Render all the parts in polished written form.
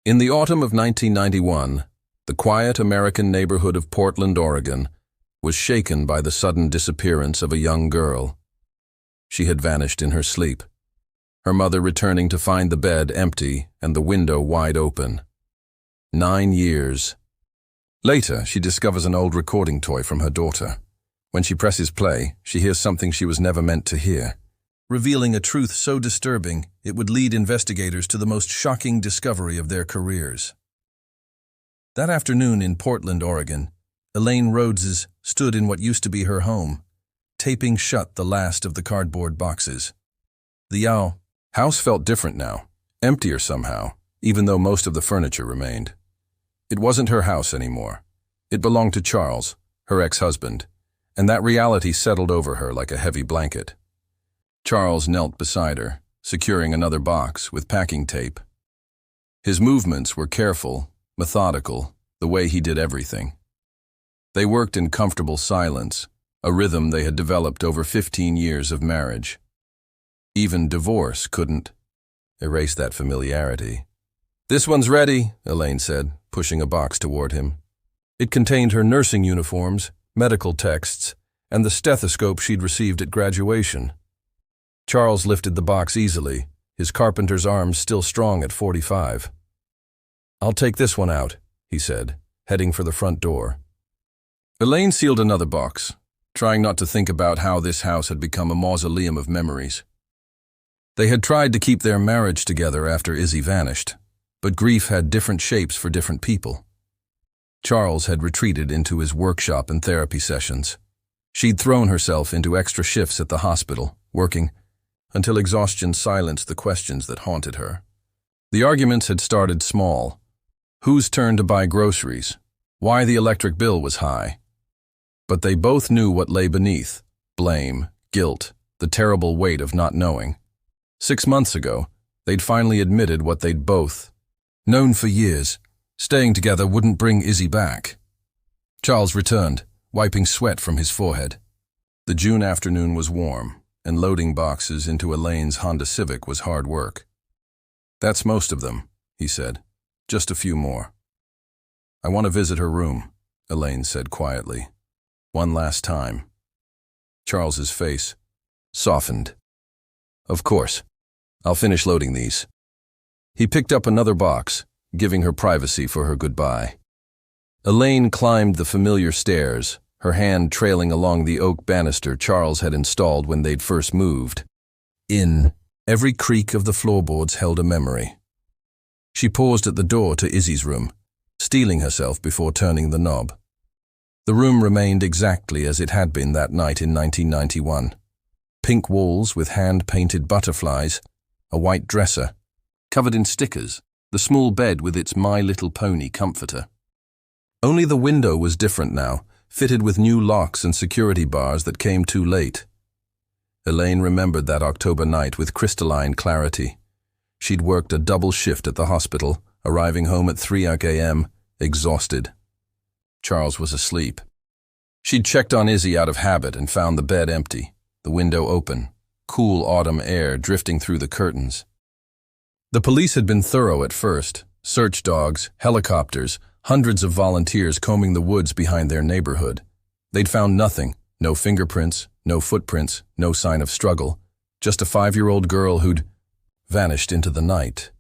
In the autumn of 1991, the quiet American neighborhood of Portland, Oregon, was shaken by the sudden disappearance of a young girl. She had vanished in her sleep, her mother returning to find the bed empty and the window wide open. 9 years. Later, she discovers an old recording toy from her daughter. When she presses play, she hears something she was never meant to hear, revealing a truth so disturbing it would lead investigators to the most shocking discovery of their careers. That afternoon in Portland, Oregon, Elaine Rhodes stood in what used to be her home, taping shut the last of the cardboard boxes. The house felt different now, emptier somehow, even though most of the furniture remained. It wasn't her house anymore. It belonged to Charles, her ex-husband, and that reality settled over her like a heavy blanket. Charles knelt beside her, securing another box with packing tape. His movements were careful, methodical, the way he did everything. They worked in comfortable silence, a rhythm they had developed over 15 years of marriage. Even divorce couldn't erase that familiarity. "This one's ready," Elaine said, pushing a box toward him. It contained her nursing uniforms, medical texts, and the stethoscope she'd received at graduation. Charles lifted the box easily, his carpenter's arms still strong at 45. "I'll take this one out," he said, heading for the front door. Elaine sealed another box, trying not to think about how this house had become a mausoleum of memories. They had tried to keep their marriage together after Izzy vanished, but grief had different shapes for different people. Charles had retreated into his workshop and therapy sessions. She'd thrown herself into extra shifts at the hospital, working until exhaustion silenced the questions that haunted her. The arguments had started small. Whose turn to buy groceries? Why the electric bill was high? But they both knew what lay beneath: blame, guilt, the terrible weight of not knowing. 6 months ago, they'd finally admitted what they'd both known for years: staying together wouldn't bring Izzy back. Charles returned, wiping sweat from his forehead. The June afternoon was warm, and loading boxes into Elaine's Honda Civic was hard work. "That's most of them," he said. "Just a few more." "I want to visit her room," Elaine said quietly. "One last time." Charles's face softened. "Of course. I'll finish loading these." He picked up another box, giving her privacy for her goodbye. Elaine climbed the familiar stairs, her hand trailing along the oak banister Charles had installed when they'd first moved. Every creak of the floorboards held a memory. She paused at the door to Izzy's room, steeling herself before turning the knob. The room remained exactly as it had been that night in 1991. Pink walls with hand-painted butterflies, a white dresser, covered in stickers, the small bed with its My Little Pony comforter. Only the window was different now, fitted with new locks and security bars that came too late. Elaine remembered that October night with crystalline clarity. She'd worked a double shift at the hospital, arriving home at 3 a.m., exhausted. Charles was asleep. She'd checked on Izzy out of habit and found the bed empty, the window open, cool autumn air drifting through the curtains. The police had been thorough at first: search dogs, helicopters, hundreds of volunteers combing the woods behind their neighborhood. They'd found nothing: no fingerprints, no footprints, no sign of struggle, just a 5-year-old girl who'd vanished into the night.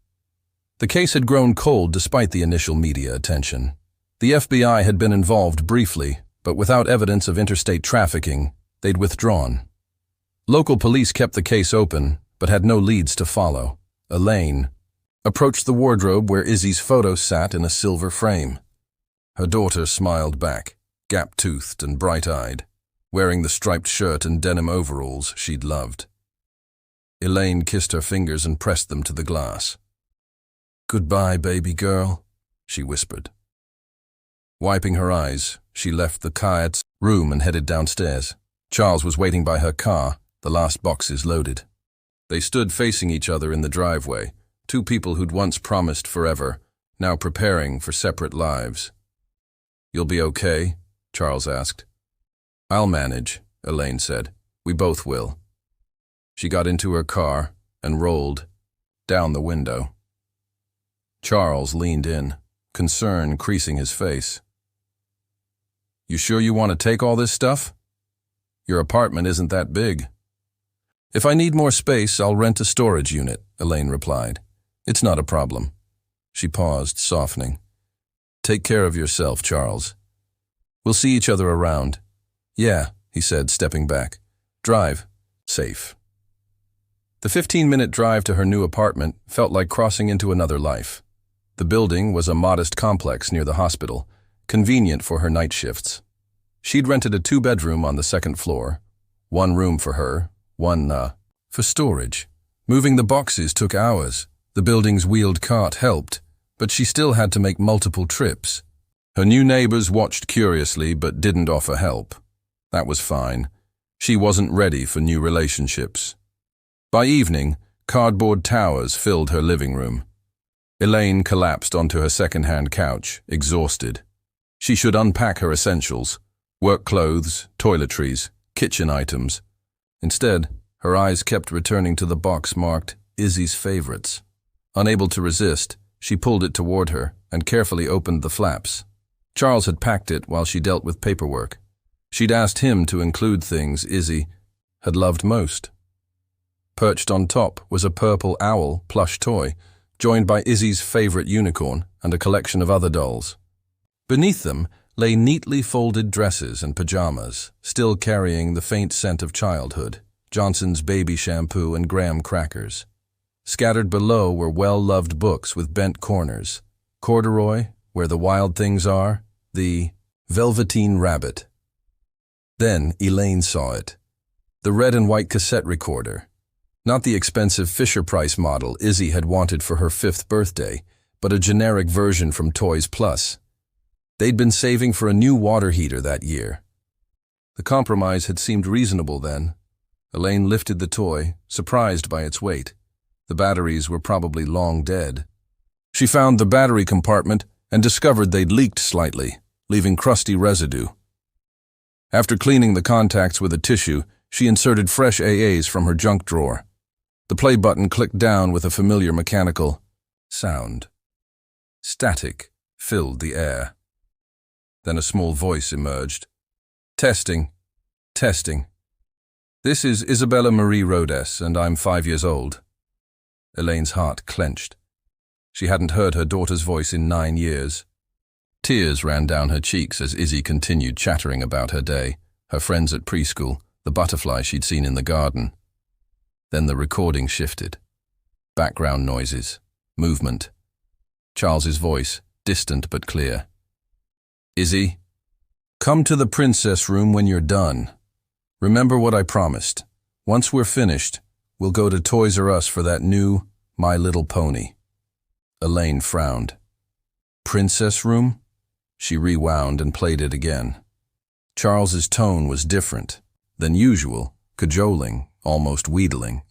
The case had grown cold despite the initial media attention. The FBI had been involved briefly, but without evidence of interstate trafficking, they'd withdrawn. Local police kept the case open, but had no leads to follow. Elaine approached the wardrobe where Izzy's photo sat in a silver frame. Her daughter smiled back, gap-toothed and bright-eyed, wearing the striped shirt and denim overalls she'd loved. Elaine kissed her fingers and pressed them to the glass. "Goodbye, baby girl," she whispered. Wiping her eyes, she left the Kayat's room and headed downstairs. Charles was waiting by her car, the last boxes loaded. They stood facing each other in the driveway, two people who'd once promised forever, now preparing for separate lives. "You'll be okay?" Charles asked. "I'll manage," Elaine said. "We both will." She got into her car and rolled down the window. Charles leaned in, concern creasing his face. You sure you want to take all this stuff? Your apartment isn't that big. If I need more space, I'll rent a storage unit, Elaine replied. It's not a problem. She paused, softening. Take care of yourself, Charles. We'll see each other around. Yeah, he said, stepping back. Drive. Safe. The 15-minute drive to her new apartment felt like crossing into another life. The building was a modest complex near the hospital, convenient for her night shifts. She'd rented a 2-bedroom on the 2nd floor. One room for her, one, for storage. Moving the boxes took hours. The building's wheeled cart helped, but she still had to make multiple trips. Her new neighbors watched curiously but didn't offer help. That was fine. She wasn't ready for new relationships. By evening, cardboard towers filled her living room. Elaine collapsed onto her second-hand couch, exhausted. She should unpack her essentials, work clothes, toiletries, kitchen items. Instead, her eyes kept returning to the box marked Izzy's favorites. Unable to resist, she pulled it toward her and carefully opened the flaps. Charles had packed it while she dealt with paperwork. She'd asked him to include things Izzy had loved most. Perched on top was a purple owl plush toy, joined by Izzy's favorite unicorn and a collection of other dolls. Beneath them lay neatly folded dresses and pajamas, still carrying the faint scent of childhood, Johnson's baby shampoo and graham crackers. Scattered below were well-loved books with bent corners, Corduroy, Where the Wild Things Are, the Velveteen Rabbit. Then Elaine saw it. The red and white cassette recorder. Not the expensive Fisher-Price model Izzy had wanted for her 5th birthday, but a generic version from Toys Plus. They'd been saving for a new water heater that year. The compromise had seemed reasonable then. Elaine lifted the toy, surprised by its weight. The batteries were probably long dead. She found the battery compartment and discovered they'd leaked slightly, leaving crusty residue. After cleaning the contacts with a tissue, she inserted fresh AAs from her junk drawer. The play button clicked down with a familiar mechanical sound. Static filled the air. Then a small voice emerged. Testing. Testing. This is Isabella Marie Rhodes, and I'm 5 years old. Elaine's heart clenched. She hadn't heard her daughter's voice in 9 years. Tears ran down her cheeks as Izzy continued chattering about her day, her friends at preschool, the butterfly she'd seen in the garden. Then the recording shifted. Background noises, movement. Charles's voice, distant but clear. Izzy, come to the princess room when you're done. Remember what I promised. Once we're finished, we'll go to Toys R Us for that new My Little Pony. Elaine frowned. Princess room? She rewound and played it again. Charles's tone was different than usual, cajoling, almost wheedling.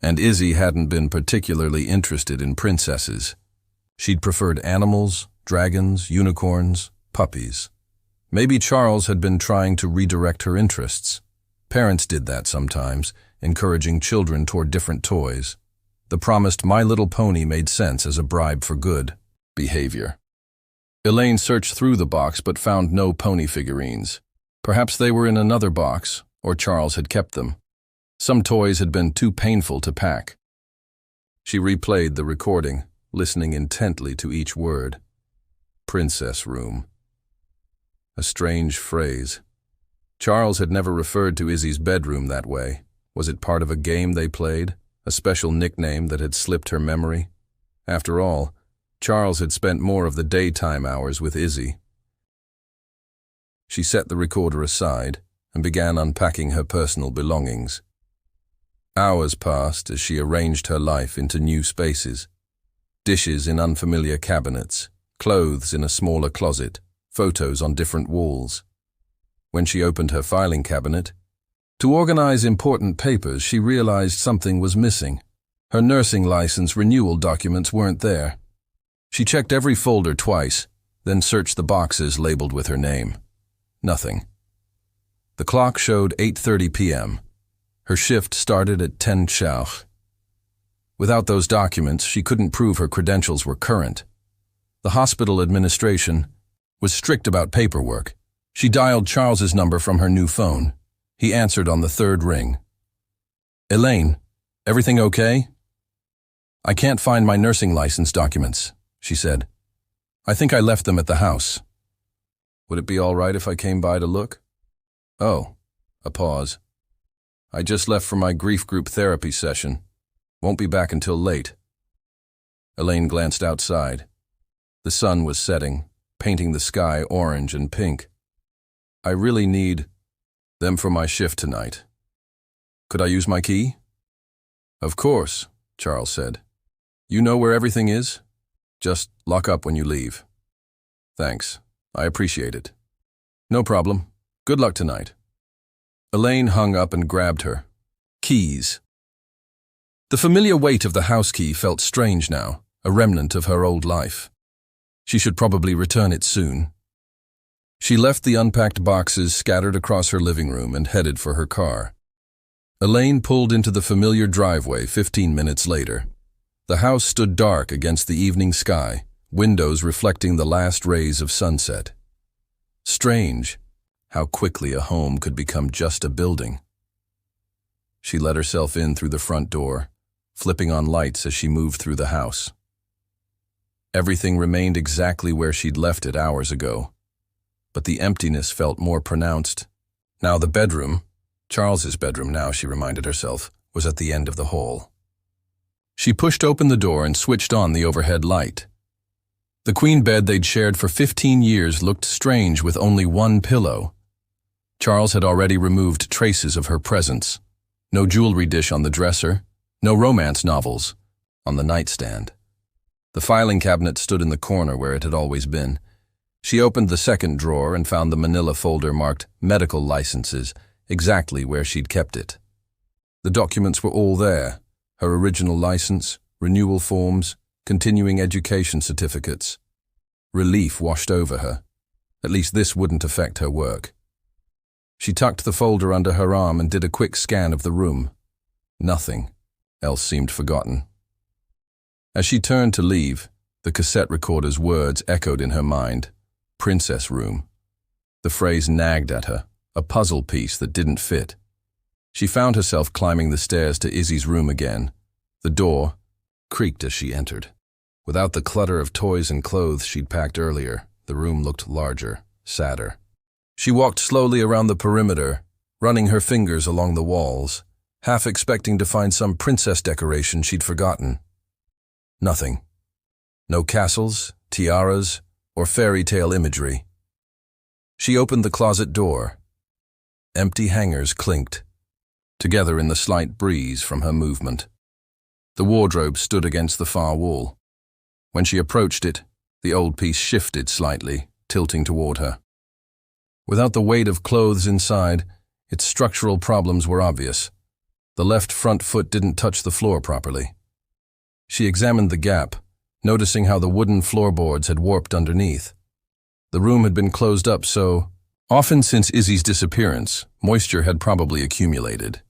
And Izzy hadn't been particularly interested in princesses. She'd preferred animals, dragons, unicorns, puppies. Maybe Charles had been trying to redirect her interests. Parents did that sometimes, encouraging children toward different toys. The promised My Little Pony made sense as a bribe for good behavior. Elaine searched through the box but found no pony figurines. Perhaps they were in another box, or Charles had kept them. Some toys had been too painful to pack. She replayed the recording, listening intently to each word. Princess room. A strange phrase. Charles had never referred to Izzy's bedroom that way. Was it part of a game they played? A special nickname that had slipped her memory? After all, Charles had spent more of the daytime hours with Izzy. She set the recorder aside and began unpacking her personal belongings. Hours passed as she arranged her life into new spaces. Dishes in unfamiliar cabinets, clothes in a smaller closet, photos on different walls. When she opened her filing cabinet, to organize important papers, she realized something was missing. Her nursing license renewal documents weren't there. She checked every folder twice, then searched the boxes labeled with her name. Nothing. The clock showed 8:30 p.m. Her shift started at 10 Chauch. Without those documents, she couldn't prove her credentials were current. The hospital administration was strict about paperwork. She dialed Charles's number from her new phone. He answered on the third ring. "Elaine, everything okay?" "I can't find my nursing license documents," she said. "I think I left them at the house." "Would it be all right if I came by to look?" "Oh," a pause. "I just left for my grief group therapy session. Won't be back until late." Elaine glanced outside. The sun was setting, painting the sky orange and pink. "I really need them for my shift tonight. Could I use my key?" "Of course," Charles said. "You know where everything is? Just lock up when you leave." "Thanks. I appreciate it." "No problem. Good luck tonight." Elaine hung up and grabbed her keys. The familiar weight of the house key felt strange now, a remnant of her old life. She should probably return it soon. She left the unpacked boxes scattered across her living room and headed for her car. Elaine pulled into the familiar driveway 15 minutes later. The house stood dark against the evening sky, windows reflecting the last rays of sunset. Strange how quickly a home could become just a building. She let herself in through the front door, flipping on lights as she moved through the house. Everything remained exactly where she'd left it hours ago, but the emptiness felt more pronounced. Now the bedroom, Charles's bedroom now, she reminded herself, was at the end of the hall. She pushed open the door and switched on the overhead light. The queen bed they'd shared for 15 years looked strange with only one pillow. Charles had already removed traces of her presence. No jewelry dish on the dresser, no romance novels on the nightstand. The filing cabinet stood in the corner where it had always been. She opened the second drawer and found the manila folder marked medical licenses, exactly where she'd kept it. The documents were all there: her original license, renewal forms, continuing education certificates. Relief washed over her. At least this wouldn't affect her work. She tucked the folder under her arm and did a quick scan of the room. Nothing else seemed forgotten. As she turned to leave, the cassette recorder's words echoed in her mind. Princess room. The phrase nagged at her, a puzzle piece that didn't fit. She found herself climbing the stairs to Izzy's room again. The door creaked as she entered. Without the clutter of toys and clothes she'd packed earlier, the room looked larger, sadder. She walked slowly around the perimeter, running her fingers along the walls, half expecting to find some princess decoration she'd forgotten. Nothing. No castles, tiaras, or fairy tale imagery. She opened the closet door. Empty hangers clinked, together in the slight breeze from her movement. The wardrobe stood against the far wall. When she approached it, the old piece shifted slightly, tilting toward her. Without the weight of clothes inside, its structural problems were obvious. The left front foot didn't touch the floor properly. She examined the gap, noticing how the wooden floorboards had warped underneath. The room had been closed up so often since Izzy's disappearance, moisture had probably accumulated.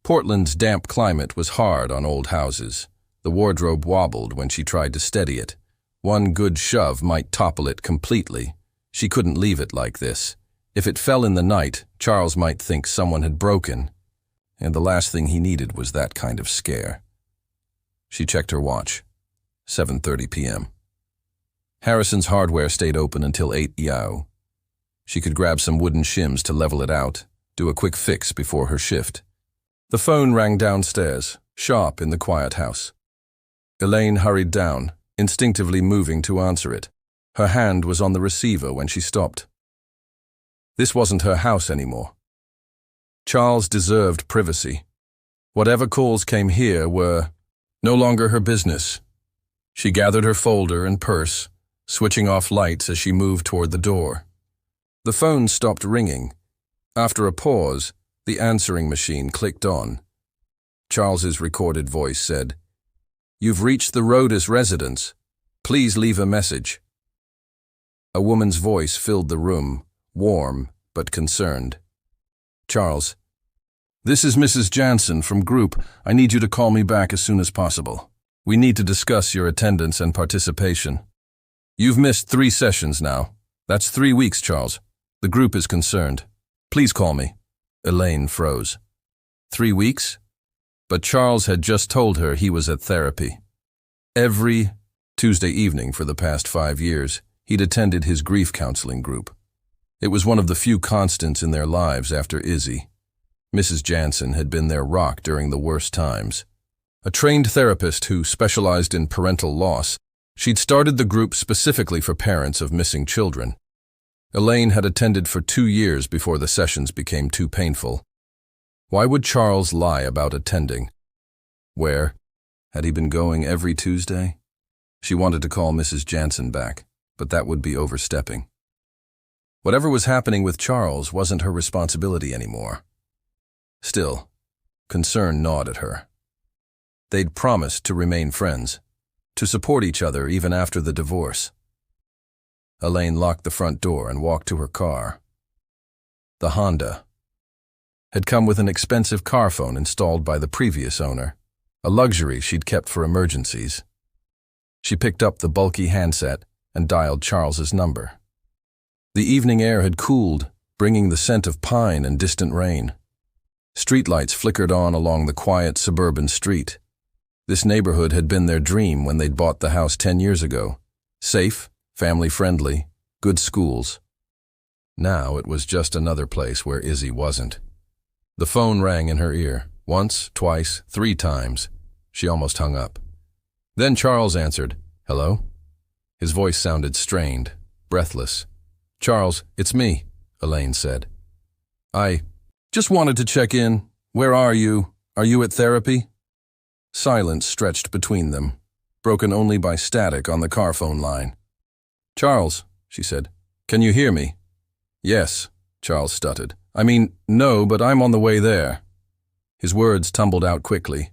Portland's damp climate was hard on old houses. The wardrobe wobbled when she tried to steady it. One good shove might topple it completely. She couldn't leave it like this. If it fell in the night, Charles might think someone had broken, and the last thing he needed was that kind of scare. She checked her watch. 7:30 p.m. Harrison's Hardware stayed open until 8 p.m. She could grab some wooden shims to level it out, do a quick fix before her shift. The phone rang downstairs, sharp in the quiet house. Elaine hurried down, instinctively moving to answer it. Her hand was on the receiver when she stopped. This wasn't her house anymore. Charles deserved privacy. Whatever calls came here were no longer her business. She gathered her folder and purse, switching off lights as she moved toward the door. The phone stopped ringing. After a pause, the answering machine clicked on. Charles's recorded voice said, "You've reached the Rhodes residence. Please leave a message." A woman's voice filled the room, warm but concerned. "Charles, this is Mrs. Jansen from Group. I need you to call me back as soon as possible." We need to discuss your attendance and participation. You've missed 3 sessions now. That's 3 weeks, Charles. The group is concerned. Please call me. Elaine froze. 3 weeks? But Charles had just told her he was at therapy. Every Tuesday evening for the past 5 years, he'd attended his grief counseling group. It was one of the few constants in their lives after Izzy. Mrs. Jansen had been their rock during the worst times. A trained therapist who specialized in parental loss, she'd started the group specifically for parents of missing children. Elaine had attended for 2 years before the sessions became too painful. Why would Charles lie about attending? Where? Had he been going every Tuesday? She wanted to call Mrs. Jansen back, but that would be overstepping. Whatever was happening with Charles wasn't her responsibility anymore. Still, concern gnawed at her. They'd promised to remain friends, to support each other even after the divorce. Elaine locked the front door and walked to her car. The Honda had come with an expensive car phone installed by the previous owner, a luxury she'd kept for emergencies. She picked up the bulky handset and dialed Charles's number. The evening air had cooled, bringing the scent of pine and distant rain. Streetlights flickered on along the quiet suburban street. This neighborhood had been their dream when they'd bought the house 10 years ago. Safe, family-friendly, good schools. Now it was just another place where Izzy wasn't. The phone rang in her ear, once, twice, 3 times. She almost hung up. Then Charles answered, "Hello?" His voice sounded strained, breathless. "Charles, it's me," Elaine said. "I just wanted to check in. Where are you? Are you at therapy?" Silence stretched between them, broken only by static on the car phone line. "Charles," she said, "can you hear me?" "Yes," Charles stuttered. "I mean, no, but I'm on the way there." His words tumbled out quickly.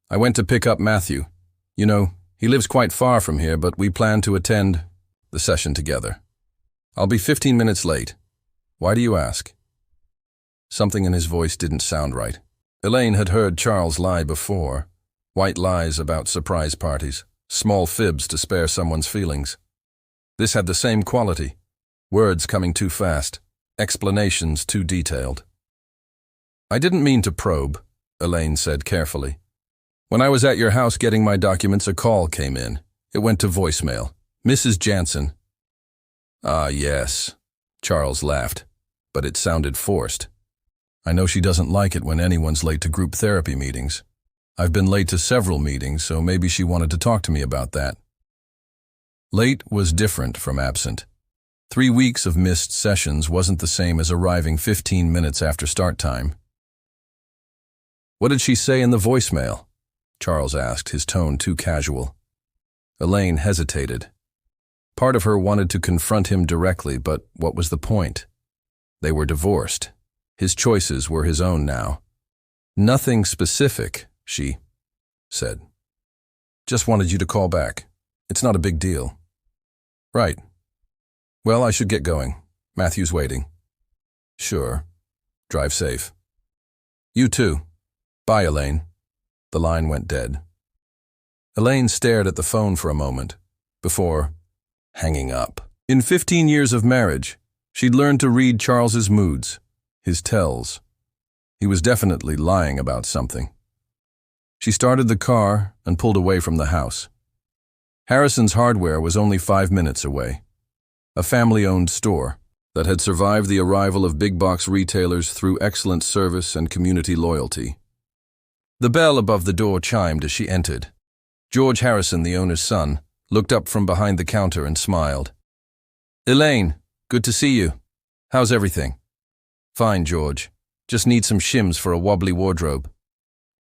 "I went to pick up Matthew. You know, he lives quite far from here, but we plan to attend the session together. I'll be 15 minutes late. Why do you ask?" Something in his voice didn't sound right. Elaine had heard Charles lie before. White lies about surprise parties, small fibs to spare someone's feelings. This had the same quality. Words coming too fast, explanations too detailed. "I didn't mean to probe," Elaine said carefully. "When I was at your house getting my documents, a call came in. It went to voicemail. Mrs. Jansen." "Ah, yes," Charles laughed, but it sounded forced. "I know she doesn't like it when anyone's late to group therapy meetings. I've been late to several meetings, so maybe she wanted to talk to me about that." Late was different from absent. 3 weeks of missed sessions wasn't the same as arriving 15 minutes after start time. "What did she say in the voicemail?" Charles asked, his tone too casual. Elaine hesitated. Part of her wanted to confront him directly, but what was the point? They were divorced. His choices were his own now. "Nothing specific," she said. "Just wanted you to call back. It's not a big deal." "Right. Well, I should get going. Matthew's waiting." "Sure. Drive safe." "You too. Bye, Elaine." The line went dead. Elaine stared at the phone for a moment, before hanging up. In 15 years of marriage, she'd learned to read Charles's moods, his tells. He was definitely lying about something. She started the car and pulled away from the house. Harrison's Hardware was only 5 minutes away. A family-owned store that had survived the arrival of big-box retailers through excellent service and community loyalty. The bell above the door chimed as she entered. George Harrison, the owner's son, looked up from behind the counter and smiled. "Elaine, good to see you. How's everything?" "Fine, George. Just need some shims for a wobbly wardrobe."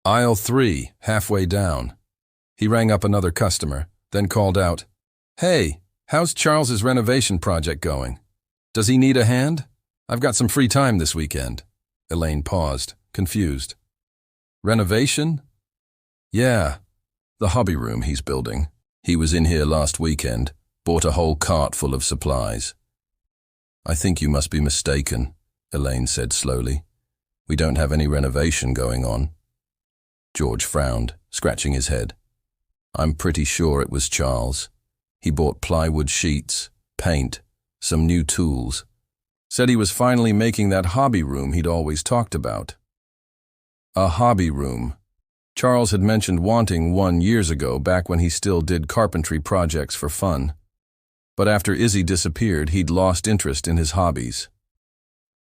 Aisle 3, halfway down. He rang up another customer, then called out, "Hey, how's Charles's renovation project going? Does he need a hand? I've got some free time this weekend." Elaine paused, confused. "Renovation?" "Yeah, the hobby room he's building. He was in here last weekend, bought a whole cart full of supplies." "I think you must be mistaken," Elaine said slowly. "We don't have any renovation going on." George frowned, scratching his head. I'm pretty sure it was Charles. He bought plywood sheets, paint, some new tools. Said he was finally making that hobby room he'd always talked about. A hobby room. Charles had mentioned wanting one years ago, back when he still did carpentry projects for fun. But after Izzy disappeared, he'd lost interest in his hobbies.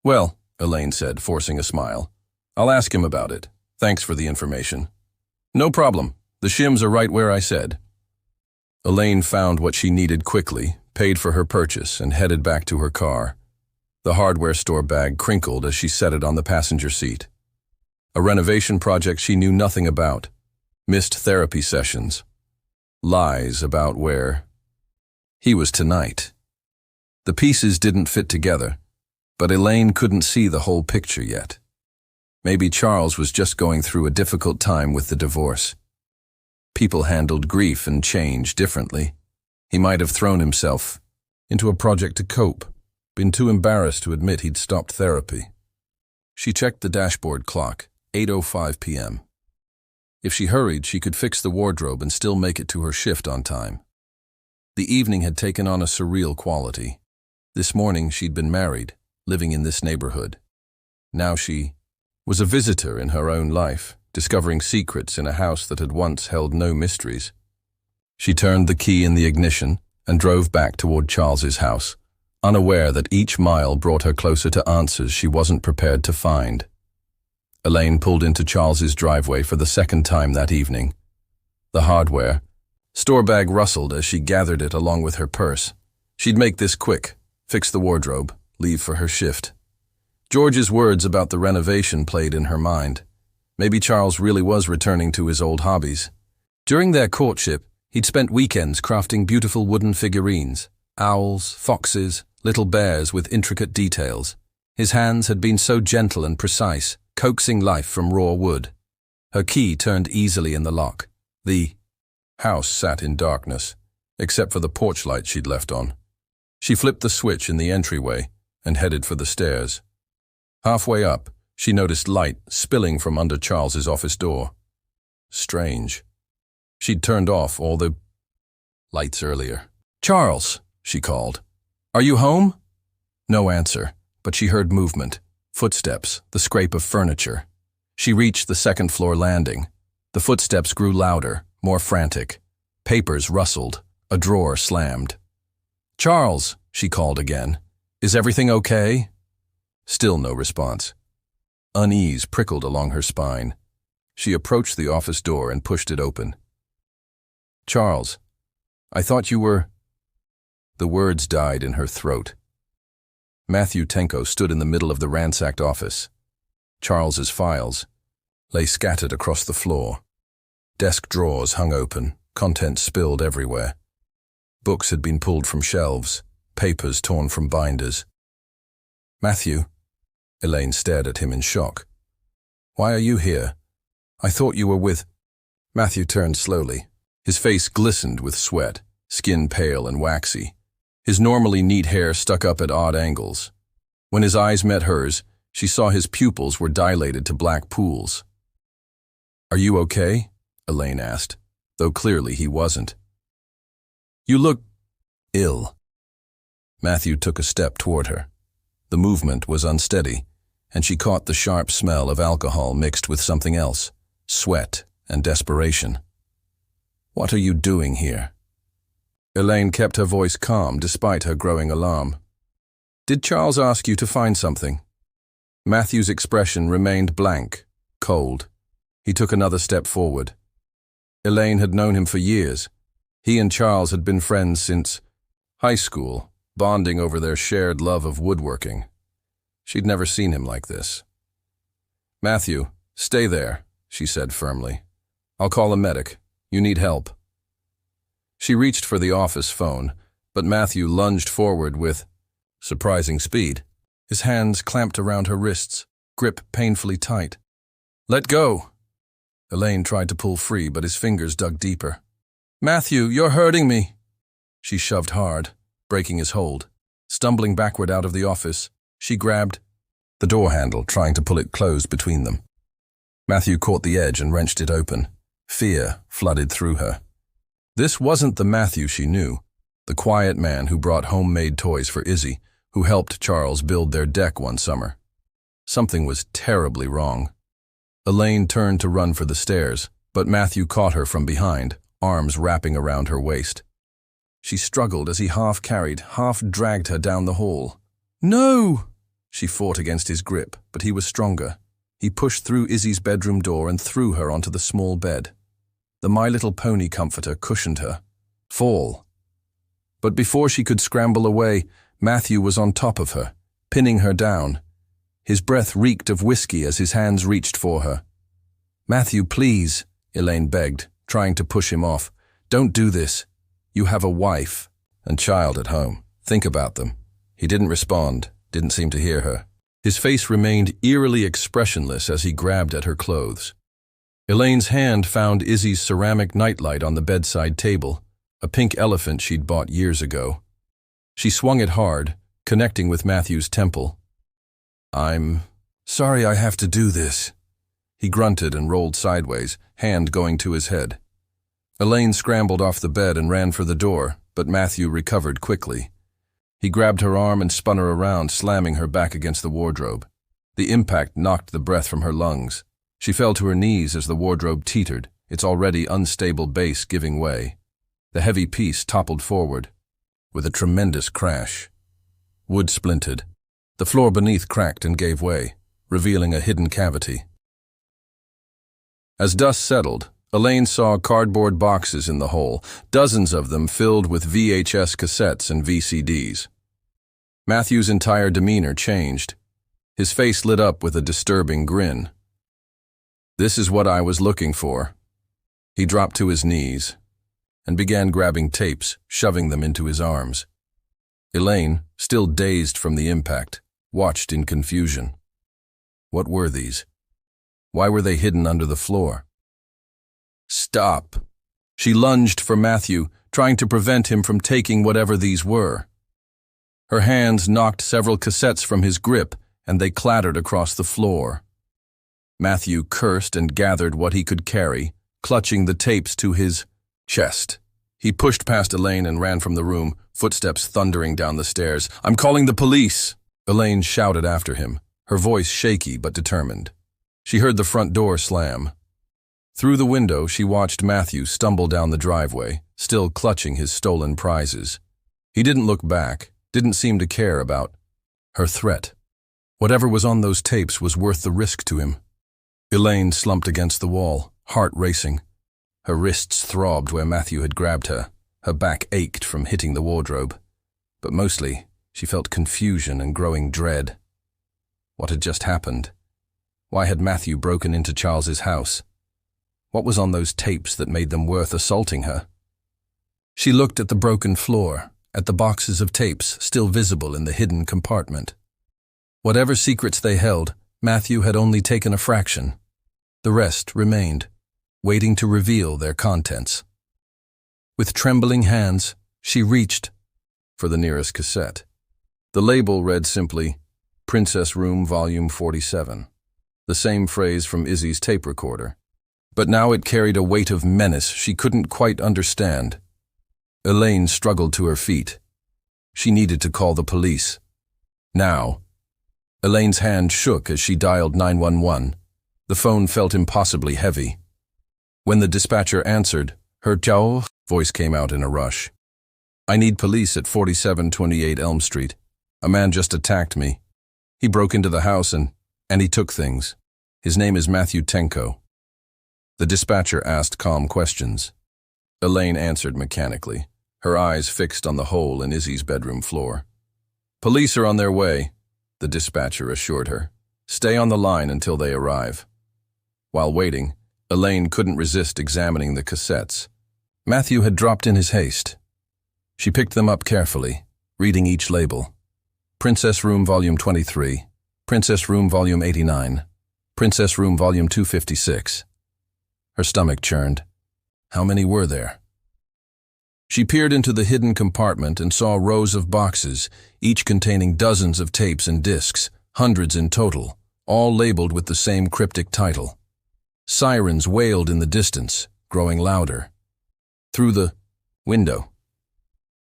Well, Elaine said, forcing a smile. I'll ask him about it. Thanks for the information. No problem. The shims are right where I said. Elaine found what she needed quickly, paid for her purchase, and headed back to her car. The hardware store bag crinkled as she set it on the passenger seat. A renovation project she knew nothing about. Missed therapy sessions. Lies about where he was tonight. The pieces didn't fit together, but Elaine couldn't see the whole picture yet. Maybe Charles was just going through a difficult time with the divorce. People handled grief and change differently. He might have thrown himself into a project to cope, been too embarrassed to admit he'd stopped therapy. She checked the dashboard clock, 8:05 p.m. If she hurried, she could fix the wardrobe and still make it to her shift on time. The evening had taken on a surreal quality. This morning she'd been married, living in this neighborhood. Now she was a visitor in her own life, discovering secrets in a house that had once held no mysteries. She turned the key in the ignition and drove back toward Charles's house, unaware that each mile brought her closer to answers she wasn't prepared to find. Elaine pulled into Charles's driveway for the second time that evening. The hardware store bag rustled as she gathered it along with her purse. She'd make this quick, fix the wardrobe, leave for her shift. George's words about the renovation played in her mind. Maybe Charles really was returning to his old hobbies. During their courtship, he'd spent weekends crafting beautiful wooden figurines, owls, foxes, little bears with intricate details. His hands had been so gentle and precise, coaxing life from raw wood. Her key turned easily in the lock. The house sat in darkness, except for the porch light she'd left on. She flipped the switch in the entryway and headed for the stairs. Halfway up, she noticed light spilling from under Charles's office door. Strange. She'd turned off all the lights earlier. "Charles," she called. "Are you home?" No answer, but she heard movement, footsteps, the scrape of furniture. She reached the second-floor landing. The footsteps grew louder, more frantic. Papers rustled. A drawer slammed. "Charles," she called again. "Is everything okay?" Still no response. Unease prickled along her spine. She approached the office door and pushed it open. "Charles, I thought you were—" The words died in her throat. Matthew Tenko stood in the middle of the ransacked office. Charles's files lay scattered across the floor. Desk drawers hung open, contents spilled everywhere. Books had been pulled from shelves, papers torn from binders. "Matthew," Elaine stared at him in shock. "Why are you here? I thought you were with—" Matthew turned slowly. His face glistened with sweat, skin pale and waxy. His normally neat hair stuck up at odd angles. When his eyes met hers, she saw his pupils were dilated to black pools. "Are you okay?" Elaine asked, though clearly he wasn't. "You look ill." Matthew took a step toward her. The movement was unsteady, and she caught the sharp smell of alcohol mixed with something else, sweat and desperation. "What are you doing here?" Elaine kept her voice calm despite her growing alarm. "Did Charles ask you to find something?" Matthew's expression remained blank, cold. He took another step forward. Elaine had known him for years. He and Charles had been friends since high school, bonding over their shared love of woodworking. She'd never seen him like this. "Matthew, stay there," she said firmly. "I'll call a medic. You need help." She reached for the office phone, but Matthew lunged forward with surprising speed. His hands clamped around her wrists, grip painfully tight. "Let go!" Elaine tried to pull free, but his fingers dug deeper. "Matthew, you're hurting me!" She shoved hard, breaking his hold. Stumbling backward out of the office, she grabbed the door handle, trying to pull it closed between them. Matthew caught the edge and wrenched it open. Fear flooded through her. This wasn't the Matthew she knew, the quiet man who brought homemade toys for Izzy, who helped Charles build their deck one summer. Something was terribly wrong. Elaine turned to run for the stairs, but Matthew caught her from behind, arms wrapping around her waist. She struggled as he half-carried, half-dragged her down the hall. "No!" She fought against his grip, but he was stronger. He pushed through Izzy's bedroom door and threw her onto the small bed. The My Little Pony comforter cushioned her. Fall. But before she could scramble away, Matthew was on top of her, pinning her down. His breath reeked of whiskey as his hands reached for her. "Matthew, please," Elaine begged, trying to push him off. "Don't do this. You have a wife and child at home. Think about them." He didn't respond, didn't seem to hear her. His face remained eerily expressionless as he grabbed at her clothes. Elaine's hand found Izzy's ceramic nightlight on the bedside table, a pink elephant she'd bought years ago. She swung it hard, connecting with Matthew's temple. "I'm sorry I have to do this." He grunted and rolled sideways, hand going to his head. Elaine scrambled off the bed and ran for the door, but Matthew recovered quickly. He grabbed her arm and spun her around, slamming her back against the wardrobe. The impact knocked the breath from her lungs. She fell to her knees as the wardrobe teetered, its already unstable base giving way. The heavy piece toppled forward, with a tremendous crash. Wood splintered. The floor beneath cracked and gave way, revealing a hidden cavity. As dust settled, Elaine saw cardboard boxes in the hole, dozens of them filled with VHS cassettes and VCDs. Matthew's entire demeanor changed. His face lit up with a disturbing grin. "This is what I was looking for." He dropped to his knees and began grabbing tapes, shoving them into his arms. Elaine, still dazed from the impact, watched in confusion. What were these? Why were they hidden under the floor? "Stop!" She lunged for Matthew, trying to prevent him from taking whatever these were. Her hands knocked several cassettes from his grip, and they clattered across the floor. Matthew cursed and gathered what he could carry, clutching the tapes to his chest. He pushed past Elaine and ran from the room, footsteps thundering down the stairs. "I'm calling the police!" Elaine shouted after him, her voice shaky but determined. She heard the front door slam. Through the window, she watched Matthew stumble down the driveway, still clutching his stolen prizes. He didn't look back, didn't seem to care about her threat. Whatever was on those tapes was worth the risk to him. Elaine slumped against the wall, heart racing. Her wrists throbbed where Matthew had grabbed her. Her back ached from hitting the wardrobe. But mostly, she felt confusion and growing dread. What had just happened? Why had Matthew broken into Charles's house? What was on those tapes that made them worth assaulting her? She looked at the broken floor, at the boxes of tapes still visible in the hidden compartment. Whatever secrets they held, Matthew had only taken a fraction. The rest remained, waiting to reveal their contents. With trembling hands, she reached for the nearest cassette. The label read simply, "Princess Room Volume 47. The same phrase from Izzy's tape recorder. But now it carried a weight of menace she couldn't quite understand. Elaine struggled to her feet. She needed to call the police. Now. Elaine's hand shook as she dialed 911. The phone felt impossibly heavy. When the dispatcher answered, her Chao voice came out in a rush. "I need police at 4728 Elm Street. A man just attacked me. He broke into the house and he took things. His name is Matthew Tenko." The dispatcher asked calm questions. Elaine answered mechanically, her eyes fixed on the hole in Izzy's bedroom floor. "Police are on their way," the dispatcher assured her. "Stay on the line until they arrive." While waiting, Elaine couldn't resist examining the cassettes. Matthew had dropped in his haste. She picked them up carefully, reading each label. Princess Room Volume 23, Princess Room Volume 89, Princess Room Volume 256. Her stomach churned. How many were there? She peered into the hidden compartment and saw rows of boxes, each containing dozens of tapes and discs, hundreds in total, all labeled with the same cryptic title. Sirens wailed in the distance, growing louder. Through the Window.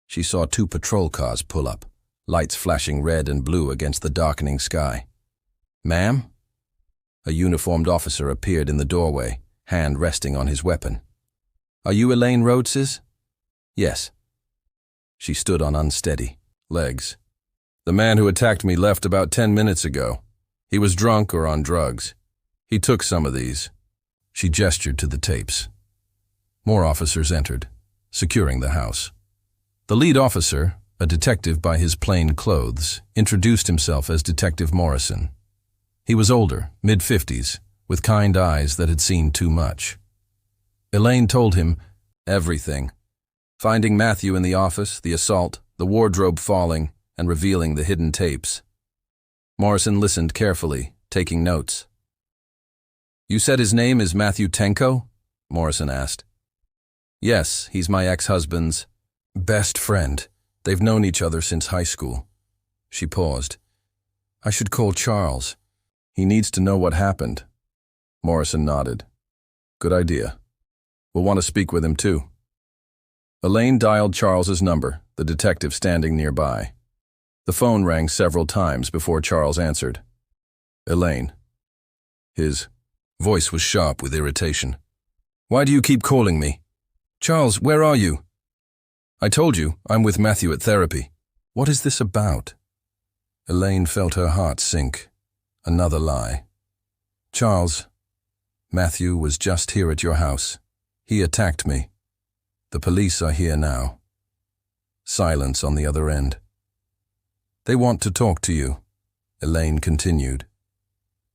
She saw 2 patrol cars pull up, lights flashing red and blue against the darkening sky. "Ma'am?" A uniformed officer appeared in the doorway, hand resting on his weapon. "Are you Elaine Rhodes's?" "Yes." She stood on unsteady legs. "The man who attacked me left about 10 minutes ago. He was drunk or on drugs. He took some of these." She gestured to the tapes. More officers entered, securing the house. The lead officer, a detective by his plain clothes, introduced himself as Detective Morrison. He was older, mid-50s, with kind eyes that had seen too much. Elaine told him everything, finding Matthew in the office, the assault, the wardrobe falling, and revealing the hidden tapes. Morrison listened carefully, taking notes. "You said his name is Matthew Tenko?" Morrison asked. "Yes, he's my ex-husband's best friend. They've known each other since high school." She paused. "I should call Charles. He needs to know what happened." Morrison nodded. "Good idea. We'll want to speak with him too." Elaine dialed Charles's number, the detective standing nearby. The phone rang several times before Charles answered. "Elaine." His voice was sharp with irritation. "Why do you keep calling me?" "Charles, where are you?" "I told you, I'm with Matthew at therapy." "What is this about?" Elaine felt her heart sink. Another lie. "Charles, Matthew was just here at your house. He attacked me. The police are here now." Silence on the other end. "They want to talk to you," Elaine continued.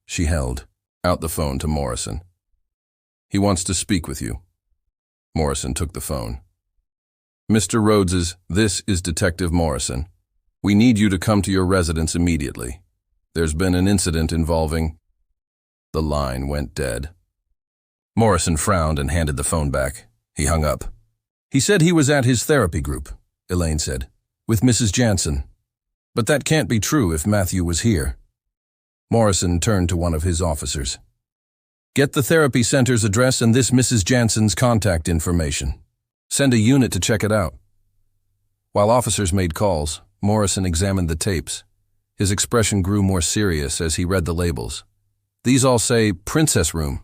She held out the phone to Morrison. "He wants to speak with you." Morrison took the phone. "Mr. Rhodes's, this is Detective Morrison. We need you to come to your residence immediately. There's been an incident involving—" The line went dead. Morrison frowned and handed the phone back. He hung up. "He said he was at his therapy group," Elaine said, "with Mrs. Jansen. But that can't be true if Matthew was here." Morrison turned to one of his officers. "Get the therapy center's address and this Mrs. Jansen's contact information. Send a unit to check it out." While officers made calls, Morrison examined the tapes. His expression grew more serious as he read the labels. "These all say Princess Room.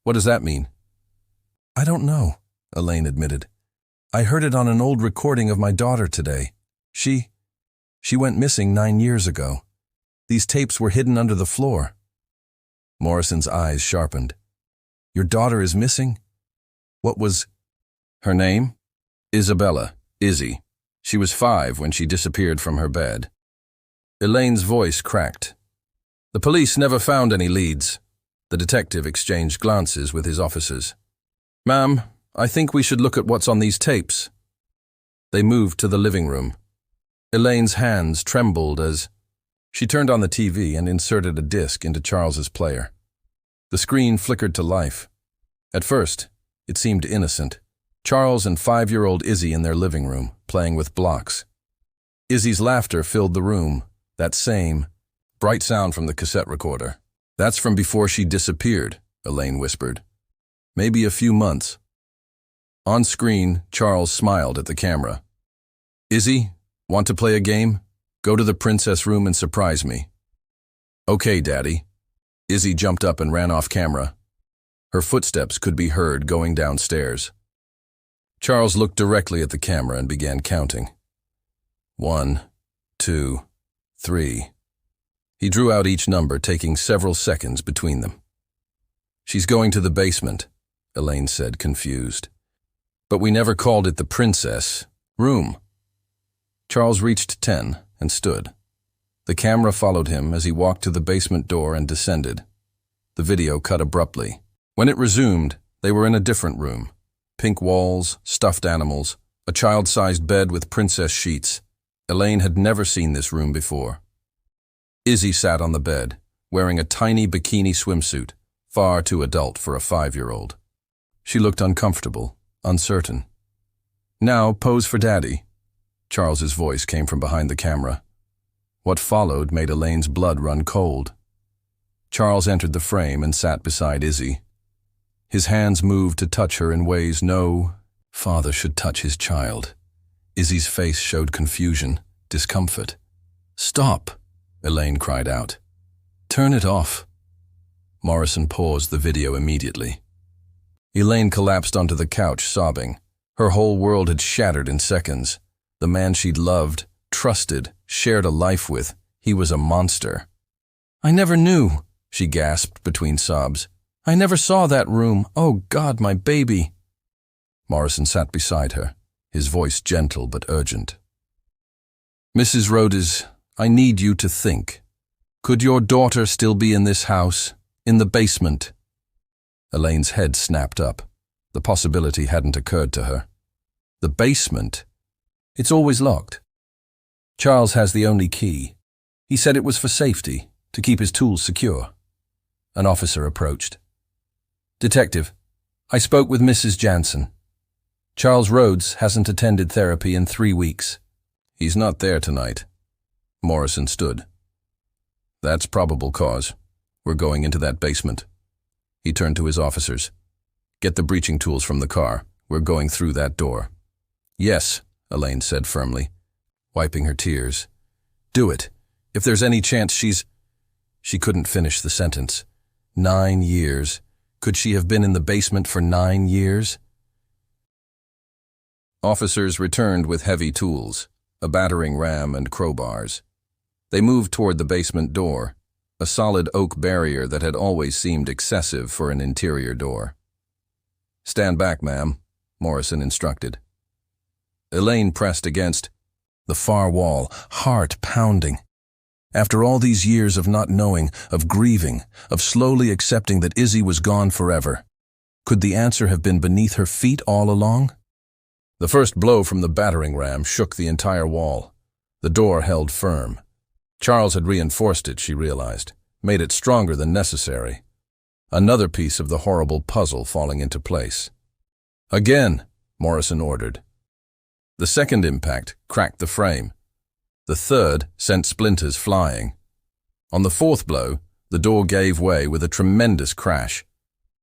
What does that mean?" "I don't know," Elaine admitted. "I heard it on an old recording of my daughter today. She went missing 9 years ago. These tapes were hidden under the floor." Morrison's eyes sharpened. "Your daughter is missing? What was—" "Her name? Isabella, Izzy. She was 5 when she disappeared from her bed." Elaine's voice cracked. "The police never found any leads." The detective exchanged glances with his officers. "Ma'am, I think we should look at what's on these tapes." They moved to the living room. Elaine's hands trembled as she turned on the TV and inserted a disc into Charles's player. The screen flickered to life. At first, it seemed innocent. Charles and 5-year-old Izzy in their living room, playing with blocks. Izzy's laughter filled the room, that same bright sound from the cassette recorder. "That's from before she disappeared," Elaine whispered. "Maybe a few months." On screen, Charles smiled at the camera. "Izzy, want to play a game? Go to the princess room and surprise me." "Okay, Daddy." Izzy jumped up and ran off camera. Her footsteps could be heard going downstairs. Charles looked directly at the camera and began counting. 1, 2, 3. He drew out each number, taking several seconds between them. "She's going to the basement," Elaine said, confused. "But we never called it the princess room." Charles reached 10 and stood. The camera followed him as he walked to the basement door and descended. The video cut abruptly. When it resumed, they were in a different room. Pink walls, stuffed animals, a child-sized bed with princess sheets. Elaine had never seen this room before. Izzy sat on the bed, wearing a tiny bikini swimsuit, far too adult for a 5-year-old. She looked uncomfortable, uncertain. "Now pose for Daddy." Charles's voice came from behind the camera. What followed made Elaine's blood run cold. Charles entered the frame and sat beside Izzy. His hands moved to touch her in ways no Father should touch his child. Izzy's face showed confusion, discomfort. "Stop!" Elaine cried out. "Turn it off." Morrison paused the video immediately. Elaine collapsed onto the couch, sobbing. Her whole world had shattered in seconds. The man she'd loved, trusted, shared a life with, he was a monster. "I never knew," she gasped between sobs. "I never saw that room. Oh God, my baby." Morrison sat beside her, his voice gentle but urgent. "Mrs. Rhodes, I need you to think. Could your daughter still be in this house, in the basement?" Elaine's head snapped up. The possibility hadn't occurred to her. "The basement? It's always locked. Charles has the only key. He said it was for safety, to keep his tools secure." An officer approached. "Detective, I spoke with Mrs. Jansen. Charles Rhodes hasn't attended therapy in 3 weeks. He's not there tonight." Morrison stood. "That's probable cause. We're going into that basement." He turned to his officers. "Get the breaching tools from the car. We're going through that door." "Yes," Elaine said firmly, wiping her tears. "Do it. If there's any chance she's—" She couldn't finish the sentence. 9 years. Could she have been in the basement for 9 years? Officers returned with heavy tools, a battering ram and crowbars. They moved toward the basement door, a solid oak barrier that had always seemed excessive for an interior door. "Stand back, ma'am," Morrison instructed. Elaine pressed against the far wall, heart pounding. After all these years of not knowing, of grieving, of slowly accepting that Izzy was gone forever, could the answer have been beneath her feet all along? The first blow from the battering ram shook the entire wall. The door held firm. Charles had reinforced it, she realized, made it stronger than necessary. Another piece of the horrible puzzle falling into place. "Again," Morrison ordered. The second impact cracked the frame. The third sent splinters flying. On the fourth blow, the door gave way with a tremendous crash.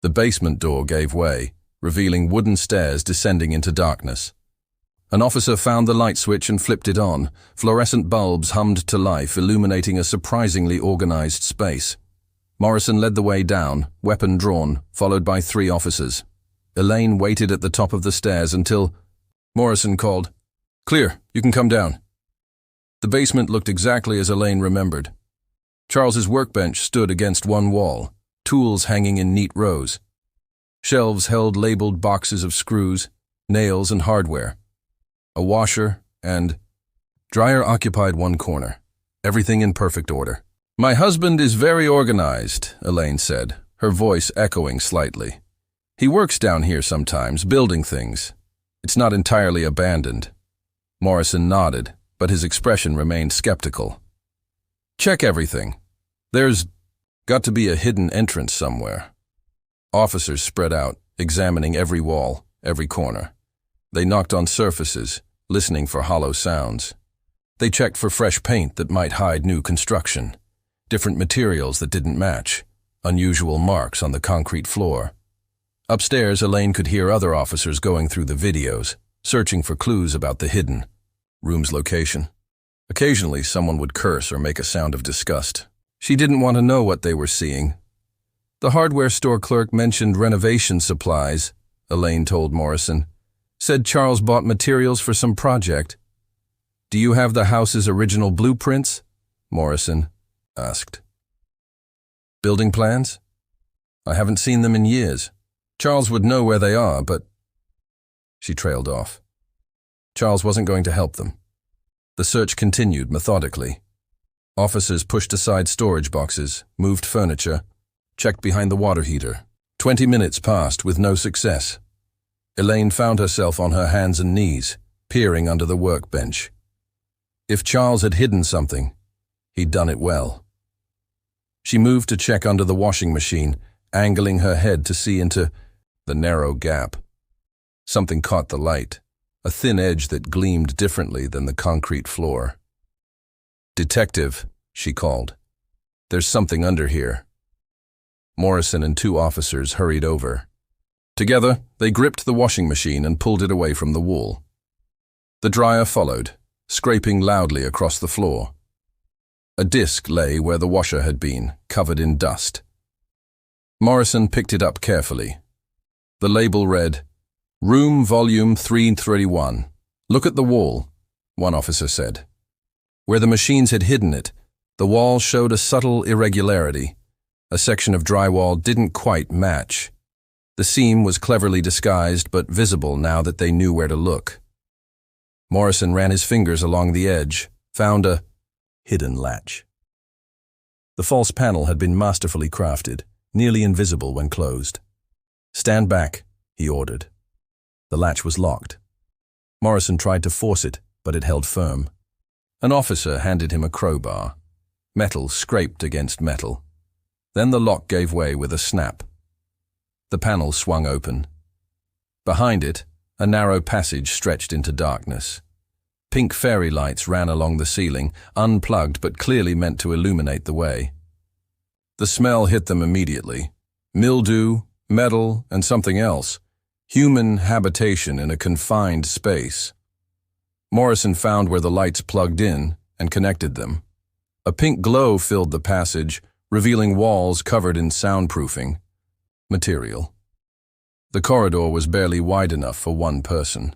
The basement door gave way, revealing wooden stairs descending into darkness. An officer found the light switch and flipped it on. Fluorescent bulbs hummed to life, illuminating a surprisingly organized space. Morrison led the way down, weapon drawn, followed by 3 officers. Elaine waited at the top of the stairs until Morrison called, "Clear, you can come down." The basement looked exactly as Elaine remembered. Charles's workbench stood against one wall, tools hanging in neat rows. Shelves held labeled boxes of screws, nails, and hardware. A washer and dryer occupied one corner, everything in perfect order. "My husband is very organized," Elaine said, her voice echoing slightly. "He works down here sometimes, building things. It's not entirely abandoned." Morrison nodded, but his expression remained skeptical. "Check everything. There's got to be a hidden entrance somewhere." Officers spread out, examining every wall, every corner. They knocked on surfaces, listening for hollow sounds. They checked for fresh paint that might hide new construction, different materials that didn't match, unusual marks on the concrete floor. Upstairs, Elaine could hear other officers going through the videos, searching for clues about the hidden room's location. Occasionally, someone would curse or make a sound of disgust. She didn't want to know what they were seeing. "The hardware store clerk mentioned renovation supplies," Elaine told Morrison. "Said Charles bought materials for some project." "Do you have the house's original blueprints?" Morrison asked. "Building plans? I haven't seen them in years. Charles would know where they are, but—" She trailed off. Charles wasn't going to help them. The search continued methodically. Officers pushed aside storage boxes, moved furniture, checked behind the water heater. 20 minutes passed with no success. Elaine found herself on her hands and knees, peering under the workbench. If Charles had hidden something, he'd done it well. She moved to check under the washing machine, angling her head to see into the narrow gap. Something caught the light, a thin edge that gleamed differently than the concrete floor. "Detective," she called. "There's something under here." Morrison and 2 officers hurried over. Together, they gripped the washing machine and pulled it away from the wall. The dryer followed, scraping loudly across the floor. A disc lay where the washer had been, covered in dust. Morrison picked it up carefully. The label read, "Room Volume 331. Look at the wall," one officer said. Where the machines had hidden it, the wall showed a subtle irregularity. A section of drywall didn't quite match. The seam was cleverly disguised but visible now that they knew where to look. Morrison ran his fingers along the edge, found a hidden latch. The false panel had been masterfully crafted, nearly invisible when closed. "Stand back," he ordered. The latch was locked. Morrison tried to force it, but it held firm. An officer handed him a crowbar. Metal scraped against metal. Then the lock gave way with a snap. The panel swung open. Behind it, a narrow passage stretched into darkness. Pink fairy lights ran along the ceiling, unplugged but clearly meant to illuminate the way. The smell hit them immediately. Mildew, metal, and something else. Human habitation in a confined space. Morrison found where the lights plugged in and connected them. A pink glow filled the passage, revealing walls covered in soundproofing material. The corridor was barely wide enough for one person.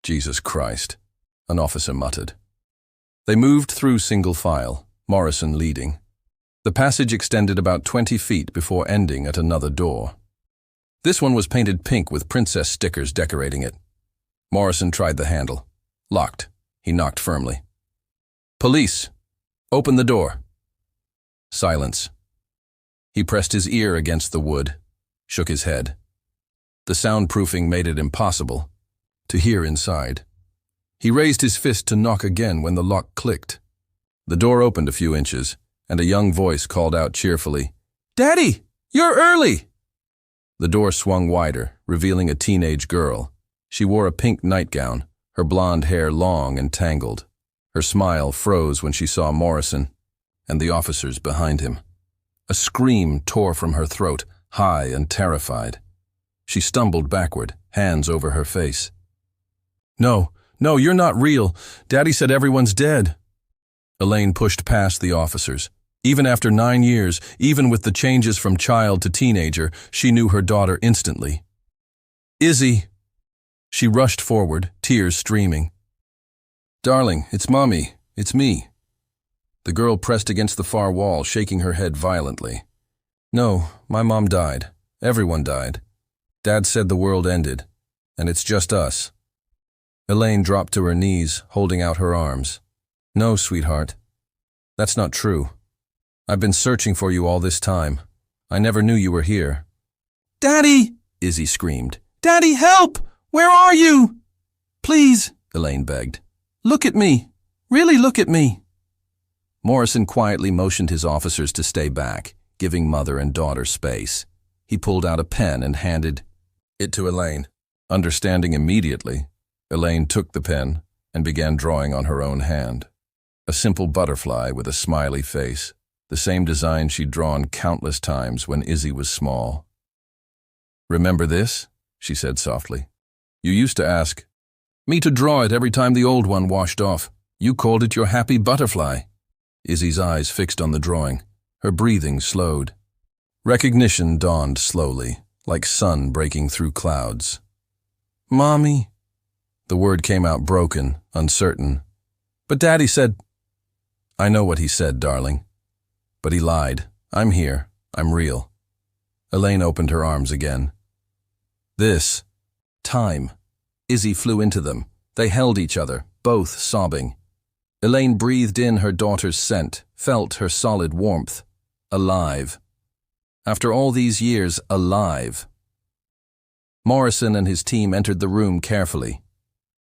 "Jesus Christ," an officer muttered. They moved through single file, Morrison leading. The passage extended about 20 feet before ending at another door. This one was painted pink with princess stickers decorating it. Morrison tried the handle. Locked. He knocked firmly. "Police! Open the door." Silence. He pressed his ear against the wood, shook his head. The soundproofing made it impossible to hear inside. He raised his fist to knock again when the lock clicked. The door opened a few inches, and a young voice called out cheerfully, "Daddy, you're early!" The door swung wider, revealing a teenage girl. She wore a pink nightgown, her blonde hair long and tangled. Her smile froze when she saw Morrison and the officers behind him. A scream tore from her throat, high and terrified. She stumbled backward, hands over her face. No, you're not real. Daddy said everyone's dead." Elaine pushed past the officers. Even after 9 years, even with the changes from child to teenager, she knew her daughter instantly. "Izzy!" She rushed forward, tears streaming. "Darling, it's Mommy. It's me." The girl pressed against the far wall, shaking her head violently. "No, my mom died. Everyone died. Dad said the world ended, and it's just us." Elaine dropped to her knees, holding out her arms. "No, sweetheart. That's not true. I've been searching for you all this time. I never knew you were here." "Daddy!" Izzy screamed. "Daddy, help! Where are you?" "Please," Elaine begged. "Look at me. Really look at me." Morrison quietly motioned his officers to stay back, giving mother and daughter space. He pulled out a pen and handed it to Elaine. Understanding immediately, Elaine took the pen and began drawing on her own hand. A simple butterfly with a smiley face, the same design she'd drawn countless times when Izzy was small. "Remember this?" she said softly. "You used to ask me to draw it every time the old one washed off. You called it your happy butterfly." Izzy's eyes fixed on the drawing. Her breathing slowed. Recognition dawned slowly, like sun breaking through clouds. "Mommy." The word came out broken, uncertain. "But Daddy said—" "I know what he said, darling. But he lied. I'm here. I'm real." Elaine opened her arms again. Time. Izzy flew into them. They held each other, both sobbing. Elaine breathed in her daughter's scent, felt her solid warmth. Alive. After all these years, alive. Morrison and his team entered the room carefully.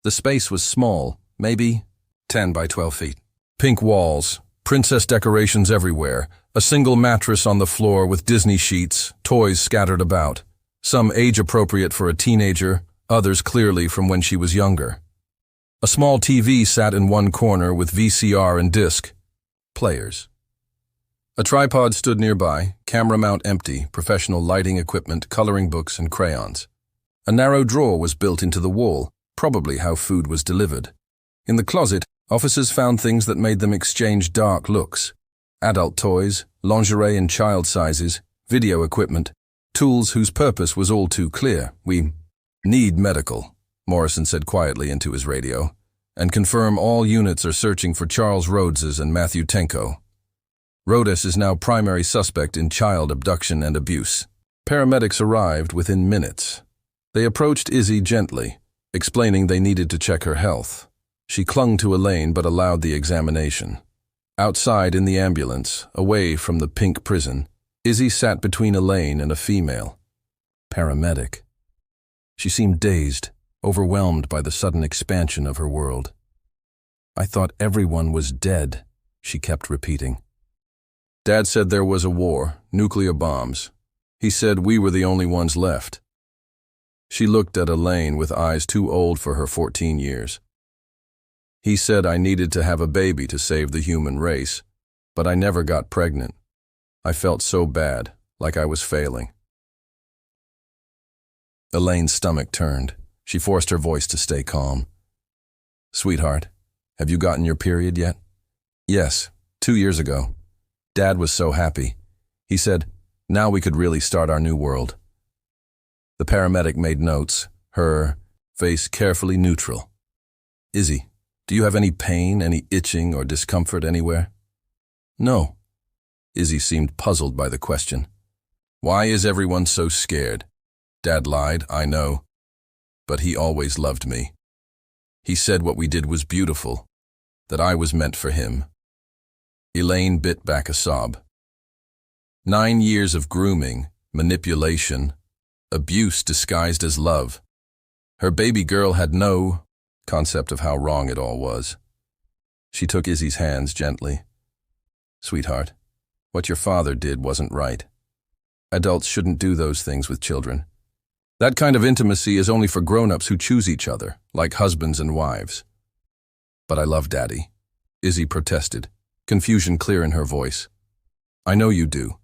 The space was small, maybe 10 by 12 feet. Pink walls, princess decorations everywhere, a single mattress on the floor with Disney sheets, toys scattered about. Some age-appropriate for a teenager, others clearly from when she was younger. A small TV sat in one corner with VCR and disc players. A tripod stood nearby, camera mount empty, professional lighting equipment, coloring books, and crayons. A narrow drawer was built into the wall, probably how food was delivered. In the closet, officers found things that made them exchange dark looks. Adult toys, lingerie in child sizes, video equipment, tools whose purpose was all too clear. "We need medical," Morrison said quietly into his radio, "and confirm all units are searching for Charles Rhodes's and Matthew Tenko. Rhodes is now primary suspect in child abduction and abuse." Paramedics arrived within minutes. They approached Izzy gently, explaining they needed to check her health. She clung to Elaine but allowed the examination. Outside in the ambulance, away from the pink prison, Izzy sat between Elaine and a female. Paramedic. She seemed dazed, overwhelmed by the sudden expansion of her world. "I thought everyone was dead," she kept repeating. "Dad said there was a war, nuclear bombs. He said we were the only ones left." She looked at Elaine with eyes too old for her 14 years. "He said I needed to have a baby to save the human race, but I never got pregnant. I felt so bad, like I was failing." Elaine's stomach turned. She forced her voice to stay calm. "Sweetheart, have you gotten your period yet?" "Yes, 2 years ago. Dad was so happy. He said, now we could really start our new world." The paramedic made notes, her face carefully neutral. "Izzy, do you have any pain, any itching or discomfort anywhere?" "No." Izzy seemed puzzled by the question. "Why is everyone so scared? Dad lied, I know. But he always loved me. He said what we did was beautiful, that I was meant for him." Elaine bit back a sob. 9 years of grooming, manipulation, abuse disguised as love. Her baby girl had no concept of how wrong it all was. She took Izzy's hands gently. "Sweetheart, what your father did wasn't right. Adults shouldn't do those things with children. That kind of intimacy is only for grown-ups who choose each other, like husbands and wives." "But I love Daddy," Izzy protested, confusion clear in her voice. "I know you do,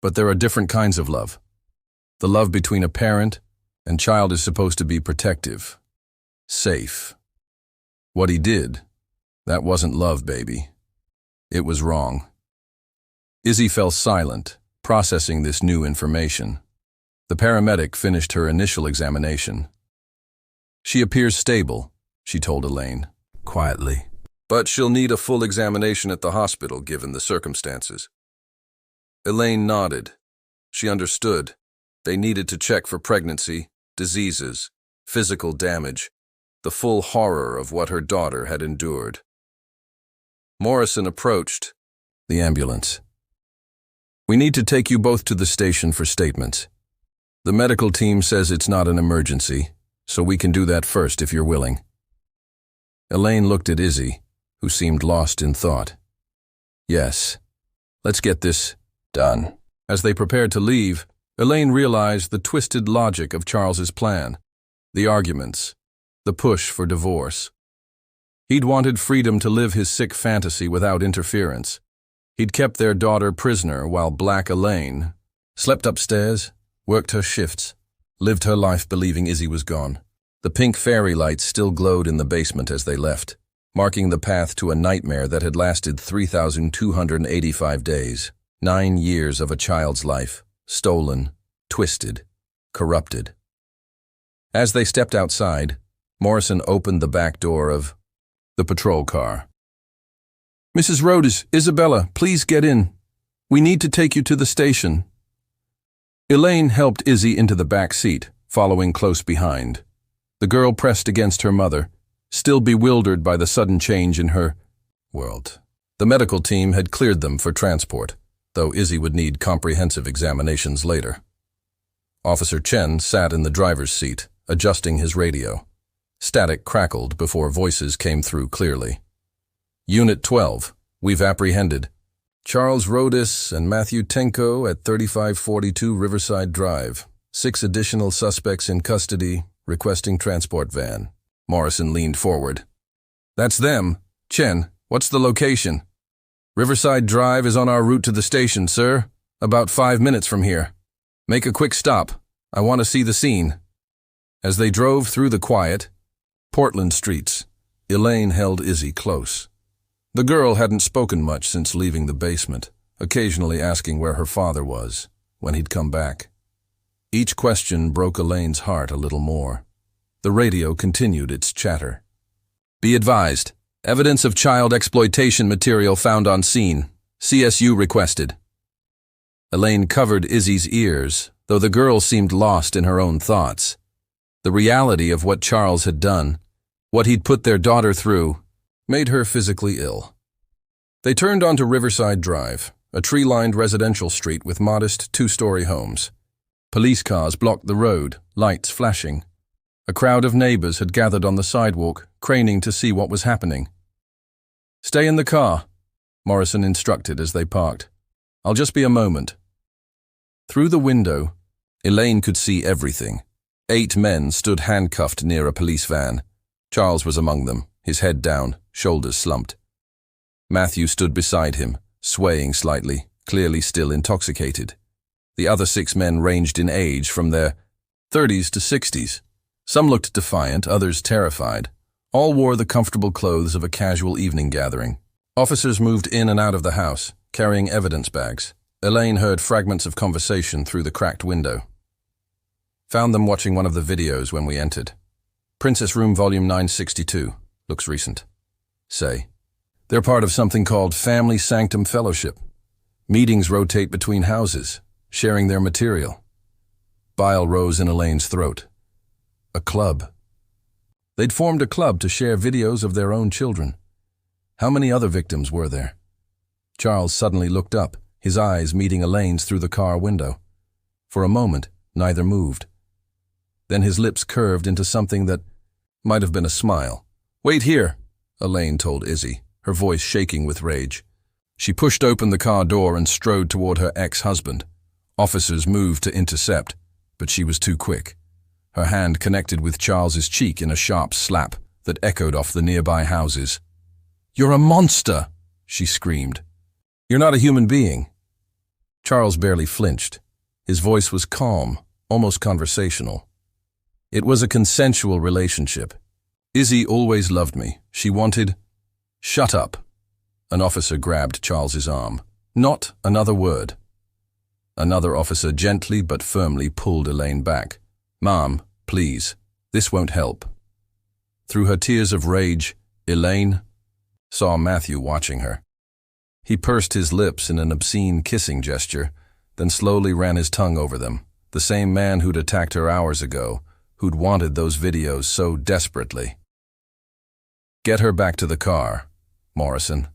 but there are different kinds of love. The love between a parent and child is supposed to be protective, safe. What he did, that wasn't love, baby. It was wrong." Izzy fell silent, processing this new information. The paramedic finished her initial examination. "She appears stable," she told Elaine, quietly. "But she'll need a full examination at the hospital given the circumstances." Elaine nodded. She understood. They needed to check for pregnancy, diseases, physical damage, the full horror of what her daughter had endured. Morrison approached the ambulance. "We need to take you both to the station for statements. The medical team says it's not an emergency, so we can do that first if you're willing." Elaine looked at Izzy, who seemed lost in thought. "Yes, let's get this done." As they prepared to leave, Elaine realized the twisted logic of Charles's plan, the arguments, the push for divorce. He'd wanted freedom to live his sick fantasy without interference. He'd kept their daughter prisoner while Black Elaine slept upstairs, worked her shifts, lived her life believing Izzy was gone. The pink fairy lights still glowed in the basement as they left, marking the path to a nightmare that had lasted 3,285 days. 9 years of a child's life, stolen, twisted, corrupted. As they stepped outside, Morrison opened the back door of the patrol car. "Mrs. Rhodes, Isabella, please get in. We need to take you to the station." Elaine helped Izzy into the back seat, following close behind. The girl pressed against her mother, still bewildered by the sudden change in her world. The medical team had cleared them for transport, though Izzy would need comprehensive examinations later. Officer Chen sat in the driver's seat, adjusting his radio. Static crackled before voices came through clearly. "Unit 12, we've apprehended Charles Rhodes and Matthew Tenko at 3542 Riverside Drive. 6 additional suspects in custody, requesting transport van." Morrison leaned forward. "That's them. Chen, what's the location?" Riverside Drive is on our route to the station, sir. About 5 minutes from here. Make a quick stop. I want to see the scene. As they drove through the quiet, Portland streets, Elaine held Izzy close. The girl hadn't spoken much since leaving the basement, occasionally asking where her father was, when he'd come back. Each question broke Elaine's heart a little more. The radio continued its chatter. Be advised, evidence of child exploitation material found on scene. CSU requested. Elaine covered Izzy's ears, though the girl seemed lost in her own thoughts. The reality of what Charles had done, what he'd put their daughter through, made her physically ill. They turned onto Riverside Drive, a tree-lined residential street with modest two-story homes. Police cars blocked the road, lights flashing. A crowd of neighbors had gathered on the sidewalk, craning to see what was happening. Stay in the car, Morrison instructed as they parked. I'll just be a moment. Through the window, Elaine could see everything. 8 men stood handcuffed near a police van. Charles was among them, his head down, shoulders slumped. Matthew stood beside him, swaying slightly, clearly still intoxicated. The other 6 men ranged in age from their 30s to 60s. Some looked defiant, others terrified. All wore the comfortable clothes of a casual evening gathering. Officers moved in and out of the house, carrying evidence bags. Elaine heard fragments of conversation through the cracked window. Found them watching one of the videos when we entered. Princess Room Volume 962. Looks recent. Say. They're part of something called Family Sanctum Fellowship. Meetings rotate between houses, sharing their material. Bile rose in Elaine's throat. A club. They'd formed a club to share videos of their own children. How many other victims were there? Charles suddenly looked up, his eyes meeting Elaine's through the car window. For a moment, neither moved. Then his lips curved into something that might have been a smile. Wait here, Elaine told Izzy, her voice shaking with rage. She pushed open the car door and strode toward her ex-husband. Officers moved to intercept, but she was too quick. Her hand connected with Charles's cheek in a sharp slap that echoed off the nearby houses. You're a monster, she screamed. You're not a human being. Charles barely flinched. His voice was calm, almost conversational. It was a consensual relationship. Izzy always loved me. She wanted... Shut up. An officer grabbed Charles's arm. Not another word. Another officer gently but firmly pulled Elaine back. Mom, please, this won't help. Through her tears of rage, Elaine saw Matthew watching her. He pursed his lips in an obscene kissing gesture, then slowly ran his tongue over them. The same man who'd attacked her hours ago, who'd wanted those videos so desperately. Get her back to the car, Morrison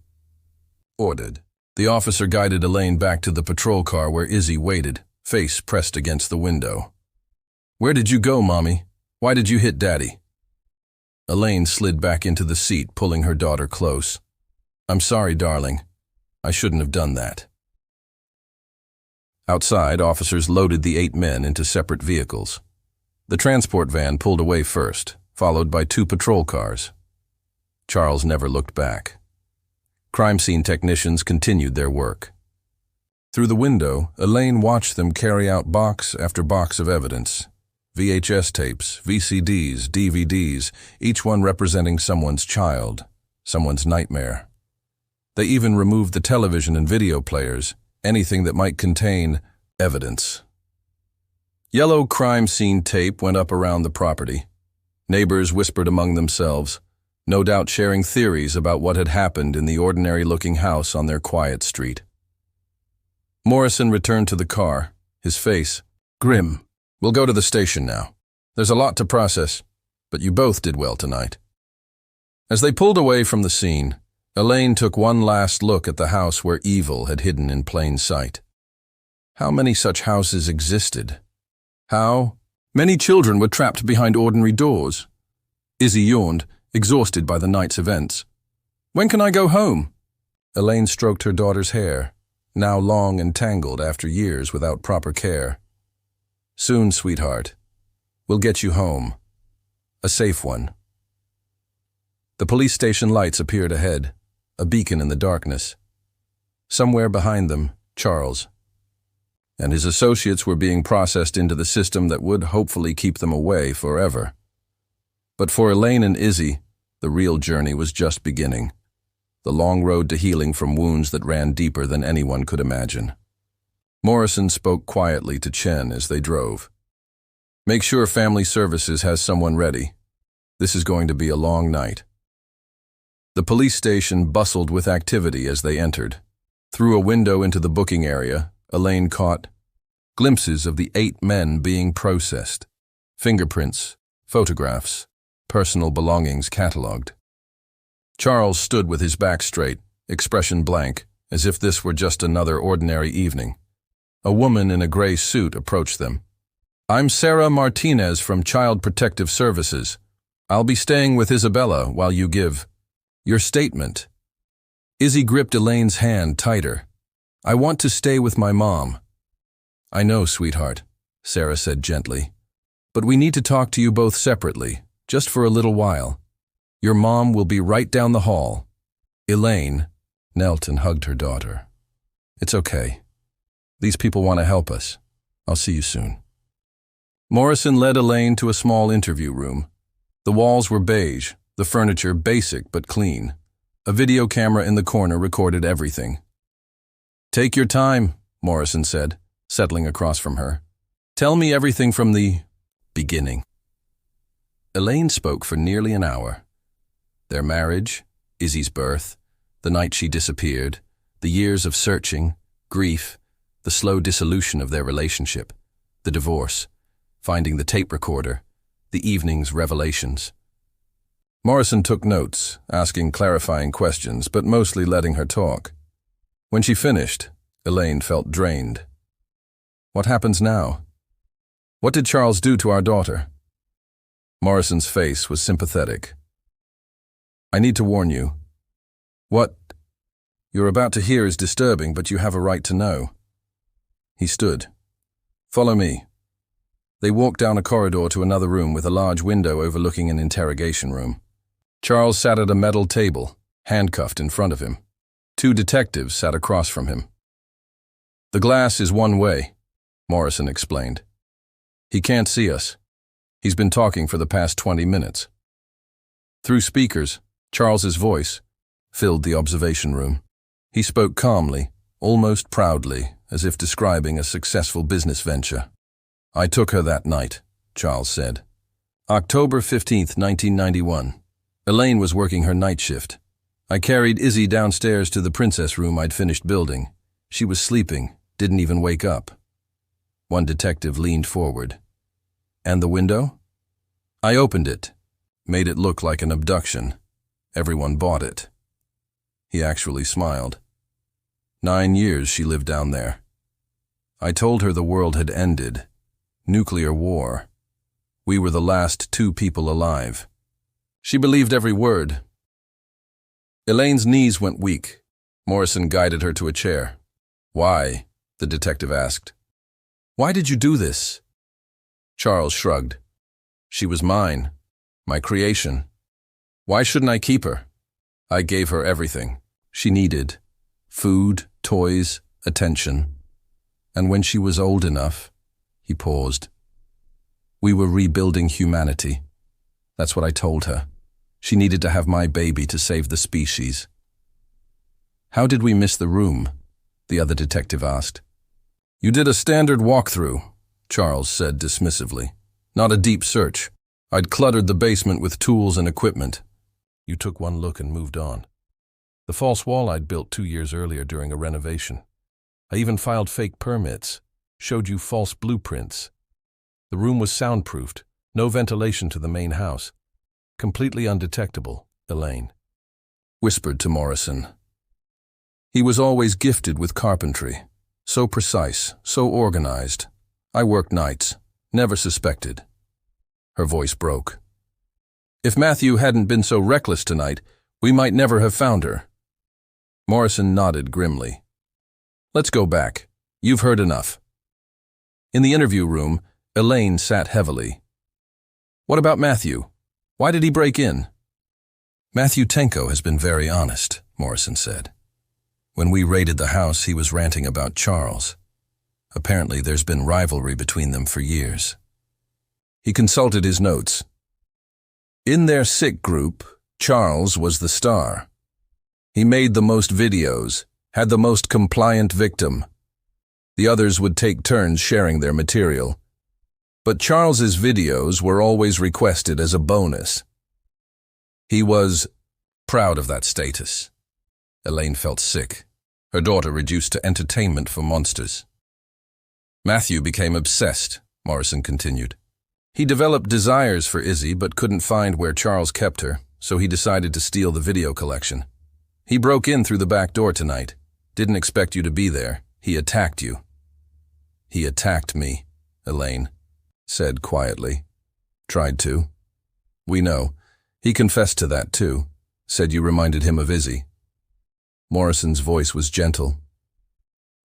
ordered. The officer guided Elaine back to the patrol car where Izzy waited, face pressed against the window. Where did you go, Mommy? Why did you hit Daddy? Elaine slid back into the seat, pulling her daughter close. I'm sorry, darling. I shouldn't have done that. Outside, officers loaded the 8 men into separate vehicles. The transport van pulled away first, followed by 2 patrol cars. Charles never looked back. Crime scene technicians continued their work. Through the window, Elaine watched them carry out box after box of evidence. VHS tapes, VCDs, DVDs, each one representing someone's child, someone's nightmare. They even removed the television and video players, anything that might contain evidence. Yellow crime scene tape went up around the property. Neighbors whispered among themselves, no doubt sharing theories about what had happened in the ordinary-looking house on their quiet street. Morrison returned to the car, his face grim. We'll go to the station now. There's a lot to process, but you both did well tonight. As they pulled away from the scene, Elaine took one last look at the house where evil had hidden in plain sight. How many such houses existed? How many children were trapped behind ordinary doors? Izzy yawned, exhausted by the night's events. When can I go home? Elaine stroked her daughter's hair, now long and tangled after years without proper care. Soon, sweetheart. We'll get you home. A safe one. The police station lights appeared ahead, a beacon in the darkness. Somewhere behind them, Charles. And his associates were being processed into the system that would hopefully keep them away forever. But for Elaine and Izzy, the real journey was just beginning. The long road to healing from wounds that ran deeper than anyone could imagine. Morrison spoke quietly to Chen as they drove. "Make sure Family Services has someone ready. This is going to be a long night." The police station bustled with activity as they entered. Through a window into the booking area, Elaine caught glimpses of the 8 men being processed. Fingerprints, photographs, personal belongings catalogued. Charles stood with his back straight, expression blank, as if this were just another ordinary evening. A woman in a gray suit approached them. "I'm Sarah Martinez from Child Protective Services. I'll be staying with Isabella while you give your statement." Izzy gripped Elaine's hand tighter. "I want to stay with my mom." "I know, sweetheart," Sarah said gently. "But we need to talk to you both separately, just for a little while. Your mom will be right down the hall." Elaine knelt and hugged her daughter. "It's okay. These people want to help us. I'll see you soon." Morrison led Elaine to a small interview room. The walls were beige, the furniture basic but clean. A video camera in the corner recorded everything. "Take your time," Morrison said, settling across from her. "Tell me everything from the beginning." Elaine spoke for nearly an hour. Their marriage, Izzy's birth, the night she disappeared, the years of searching, grief, the slow dissolution of their relationship, the divorce, finding the tape recorder, the evening's revelations. Morrison took notes, asking clarifying questions, but mostly letting her talk. When she finished, Elaine felt drained. "What happens now? What did Charles do to our daughter?" Morrison's face was sympathetic. "I need to warn you. What you're about to hear is disturbing, but you have a right to know." He stood. "Follow me." They walked down a corridor to another room with a large window overlooking an interrogation room. Charles sat at a metal table, handcuffed in front of him. 2 detectives sat across from him. "The glass is one way," Morrison explained. "He can't see us. He's been talking for the past 20 minutes. Through speakers, Charles's voice filled the observation room. He spoke calmly, almost proudly, as if describing a successful business venture. "I took her that night," Charles said. "October 15th, 1991. Elaine was working her night shift. I carried Izzy downstairs to the princess room I'd finished building. She was sleeping, didn't even wake up." One detective leaned forward. "And the window?" "I opened it, made it look like an abduction. Everyone bought it." He actually smiled. 9 years she lived down there. I told her the world had ended. Nuclear war. We were the last 2 people alive. She believed every word. Elaine's knees went weak. Morrison guided her to a chair. "Why?" the detective asked. "Why did you do this?" Charles shrugged. "She was mine. My creation. Why shouldn't I keep her? I gave her everything she needed. Food, toys, attention. And when she was old enough," he paused. "We were rebuilding humanity. That's what I told her. She needed to have my baby to save the species." "How did we miss the room?" the other detective asked. "You did a standard walkthrough," Charles said dismissively. "Not a deep search. I'd cluttered the basement with tools and equipment. You took one look and moved on. The false wall I'd built 2 years earlier during a renovation. I even filed fake permits, showed you false blueprints. The room was soundproofed, no ventilation to the main house. Completely undetectable, Elaine whispered to Morrison. He was always gifted with carpentry. So precise, so organized. I worked nights, never suspected. Her voice broke. If Matthew hadn't been so reckless tonight, we might never have found her. Morrison nodded grimly. Let's go back. You've heard enough. In the interview room, Elaine sat heavily. What about Matthew? Why did he break in? Matthew Tenko has been very honest, Morrison said. When we raided the house, he was ranting about Charles. Apparently, there's been rivalry between them for years. He consulted his notes. In their sick group, Charles was the star. He made the most videos, had the most compliant victim. The others would take turns sharing their material. But Charles's videos were always requested as a bonus. He was proud of that status. Elaine felt sick. Her daughter reduced to entertainment for monsters. Matthew became obsessed, Morrison continued. He developed desires for Izzy but couldn't find where Charles kept her, so he decided to steal the video collection. He broke in through the back door tonight. Didn't expect you to be there. He attacked you. He attacked me, Elaine said quietly. Tried to. We know. He confessed to that too. Said you reminded him of Izzy. Morrison's voice was gentle.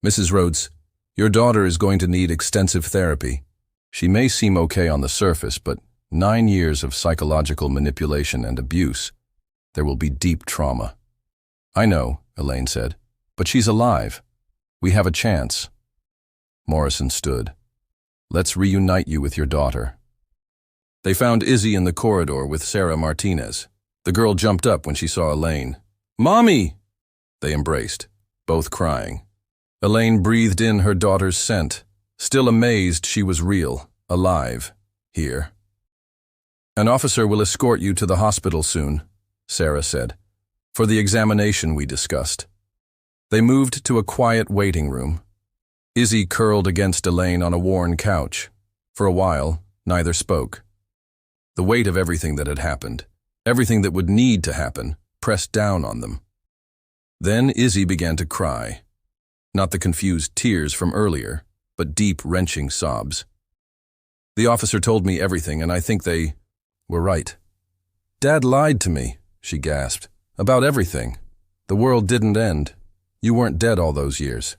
Mrs. Rhodes, your daughter is going to need extensive therapy. She may seem okay on the surface, but 9 years of psychological manipulation and abuse. There will be deep trauma. I know, Elaine said, but she's alive. We have a chance. Morrison stood. Let's reunite you with your daughter. They found Izzy in the corridor with Sarah Martinez. The girl jumped up when she saw Elaine. Mommy! They embraced, both crying. Elaine breathed in her daughter's scent, still amazed she was real, alive, here. An officer will escort you to the hospital soon, Sarah said, for the examination we discussed. They moved to a quiet waiting room. Izzy curled against Elaine on a worn couch. For a while, neither spoke. The weight of everything that had happened, everything that would need to happen, pressed down on them. Then Izzy began to cry. Not the confused tears from earlier, but deep, wrenching sobs. The officer told me everything, and I think they were right. Dad lied to me, she gasped, about everything. The world didn't end. You weren't dead all those years.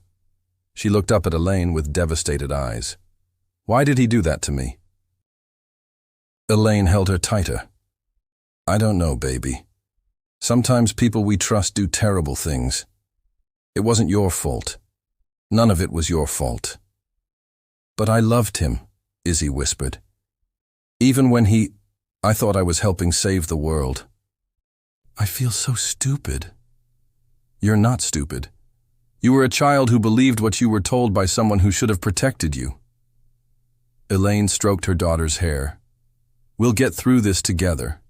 She looked up at Elaine with devastated eyes. Why did he do that to me? Elaine held her tighter. I don't know, baby. Sometimes people we trust do terrible things. It wasn't your fault. None of it was your fault. But I loved him, Izzy whispered. Even when I thought I was helping save the world. I feel so stupid. You're not stupid. You were a child who believed what you were told by someone who should have protected you. Elaine stroked her daughter's hair. We'll get through this together.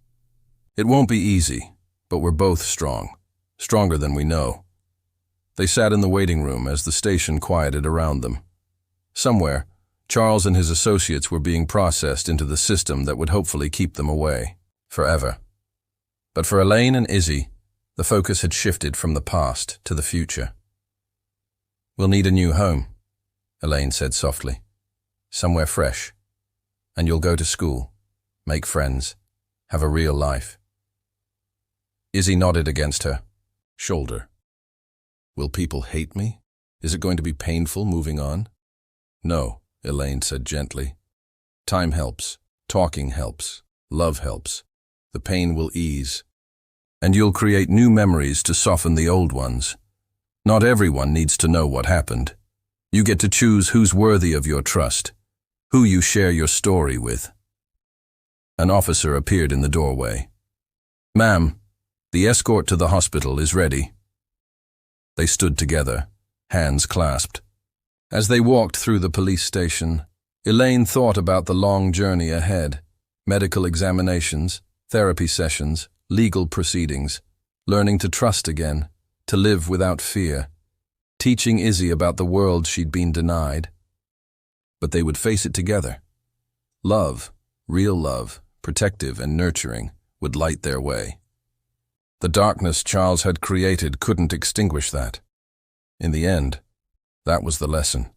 It won't be easy, but we're both strong, stronger than we know. They sat in the waiting room as the station quieted around them. Somewhere, Charles and his associates were being processed into the system that would hopefully keep them away, forever. But for Elaine and Izzy, the focus had shifted from the past to the future. We'll need a new home, Elaine said softly. Somewhere fresh. And you'll go to school, make friends, have a real life. Izzy nodded against her shoulder. Will people hate me? Is it going to be painful moving on? No, Elaine said gently. Time helps, talking helps, love helps. The pain will ease. And you'll create new memories to soften the old ones. Not everyone needs to know what happened. You get to choose who's worthy of your trust, who you share your story with. An officer appeared in the doorway. Ma'am, the escort to the hospital is ready. They stood together, hands clasped. As they walked through the police station, Elaine thought about the long journey ahead. Medical examinations, therapy sessions, legal proceedings, learning to trust again, to live without fear, teaching Izzy about the world she'd been denied. But they would face it together. Love, real love, protective and nurturing, would light their way. The darkness Charles had created couldn't extinguish that. In the end, that was the lesson.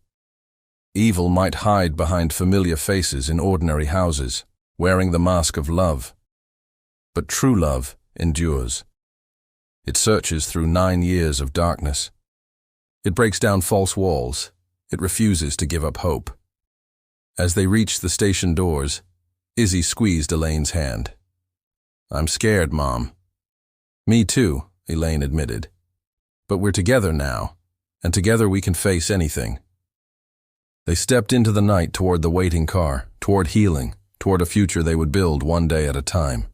Evil might hide behind familiar faces in ordinary houses, wearing the mask of love. But true love endures. It searches through 9 years of darkness. It breaks down false walls. It refuses to give up hope. As they reached the station doors, Izzy squeezed Elaine's hand. I'm scared, Mom. Me too, Elaine admitted. But we're together now, and together we can face anything. They stepped into the night toward the waiting car, toward healing, toward a future they would build one day at a time.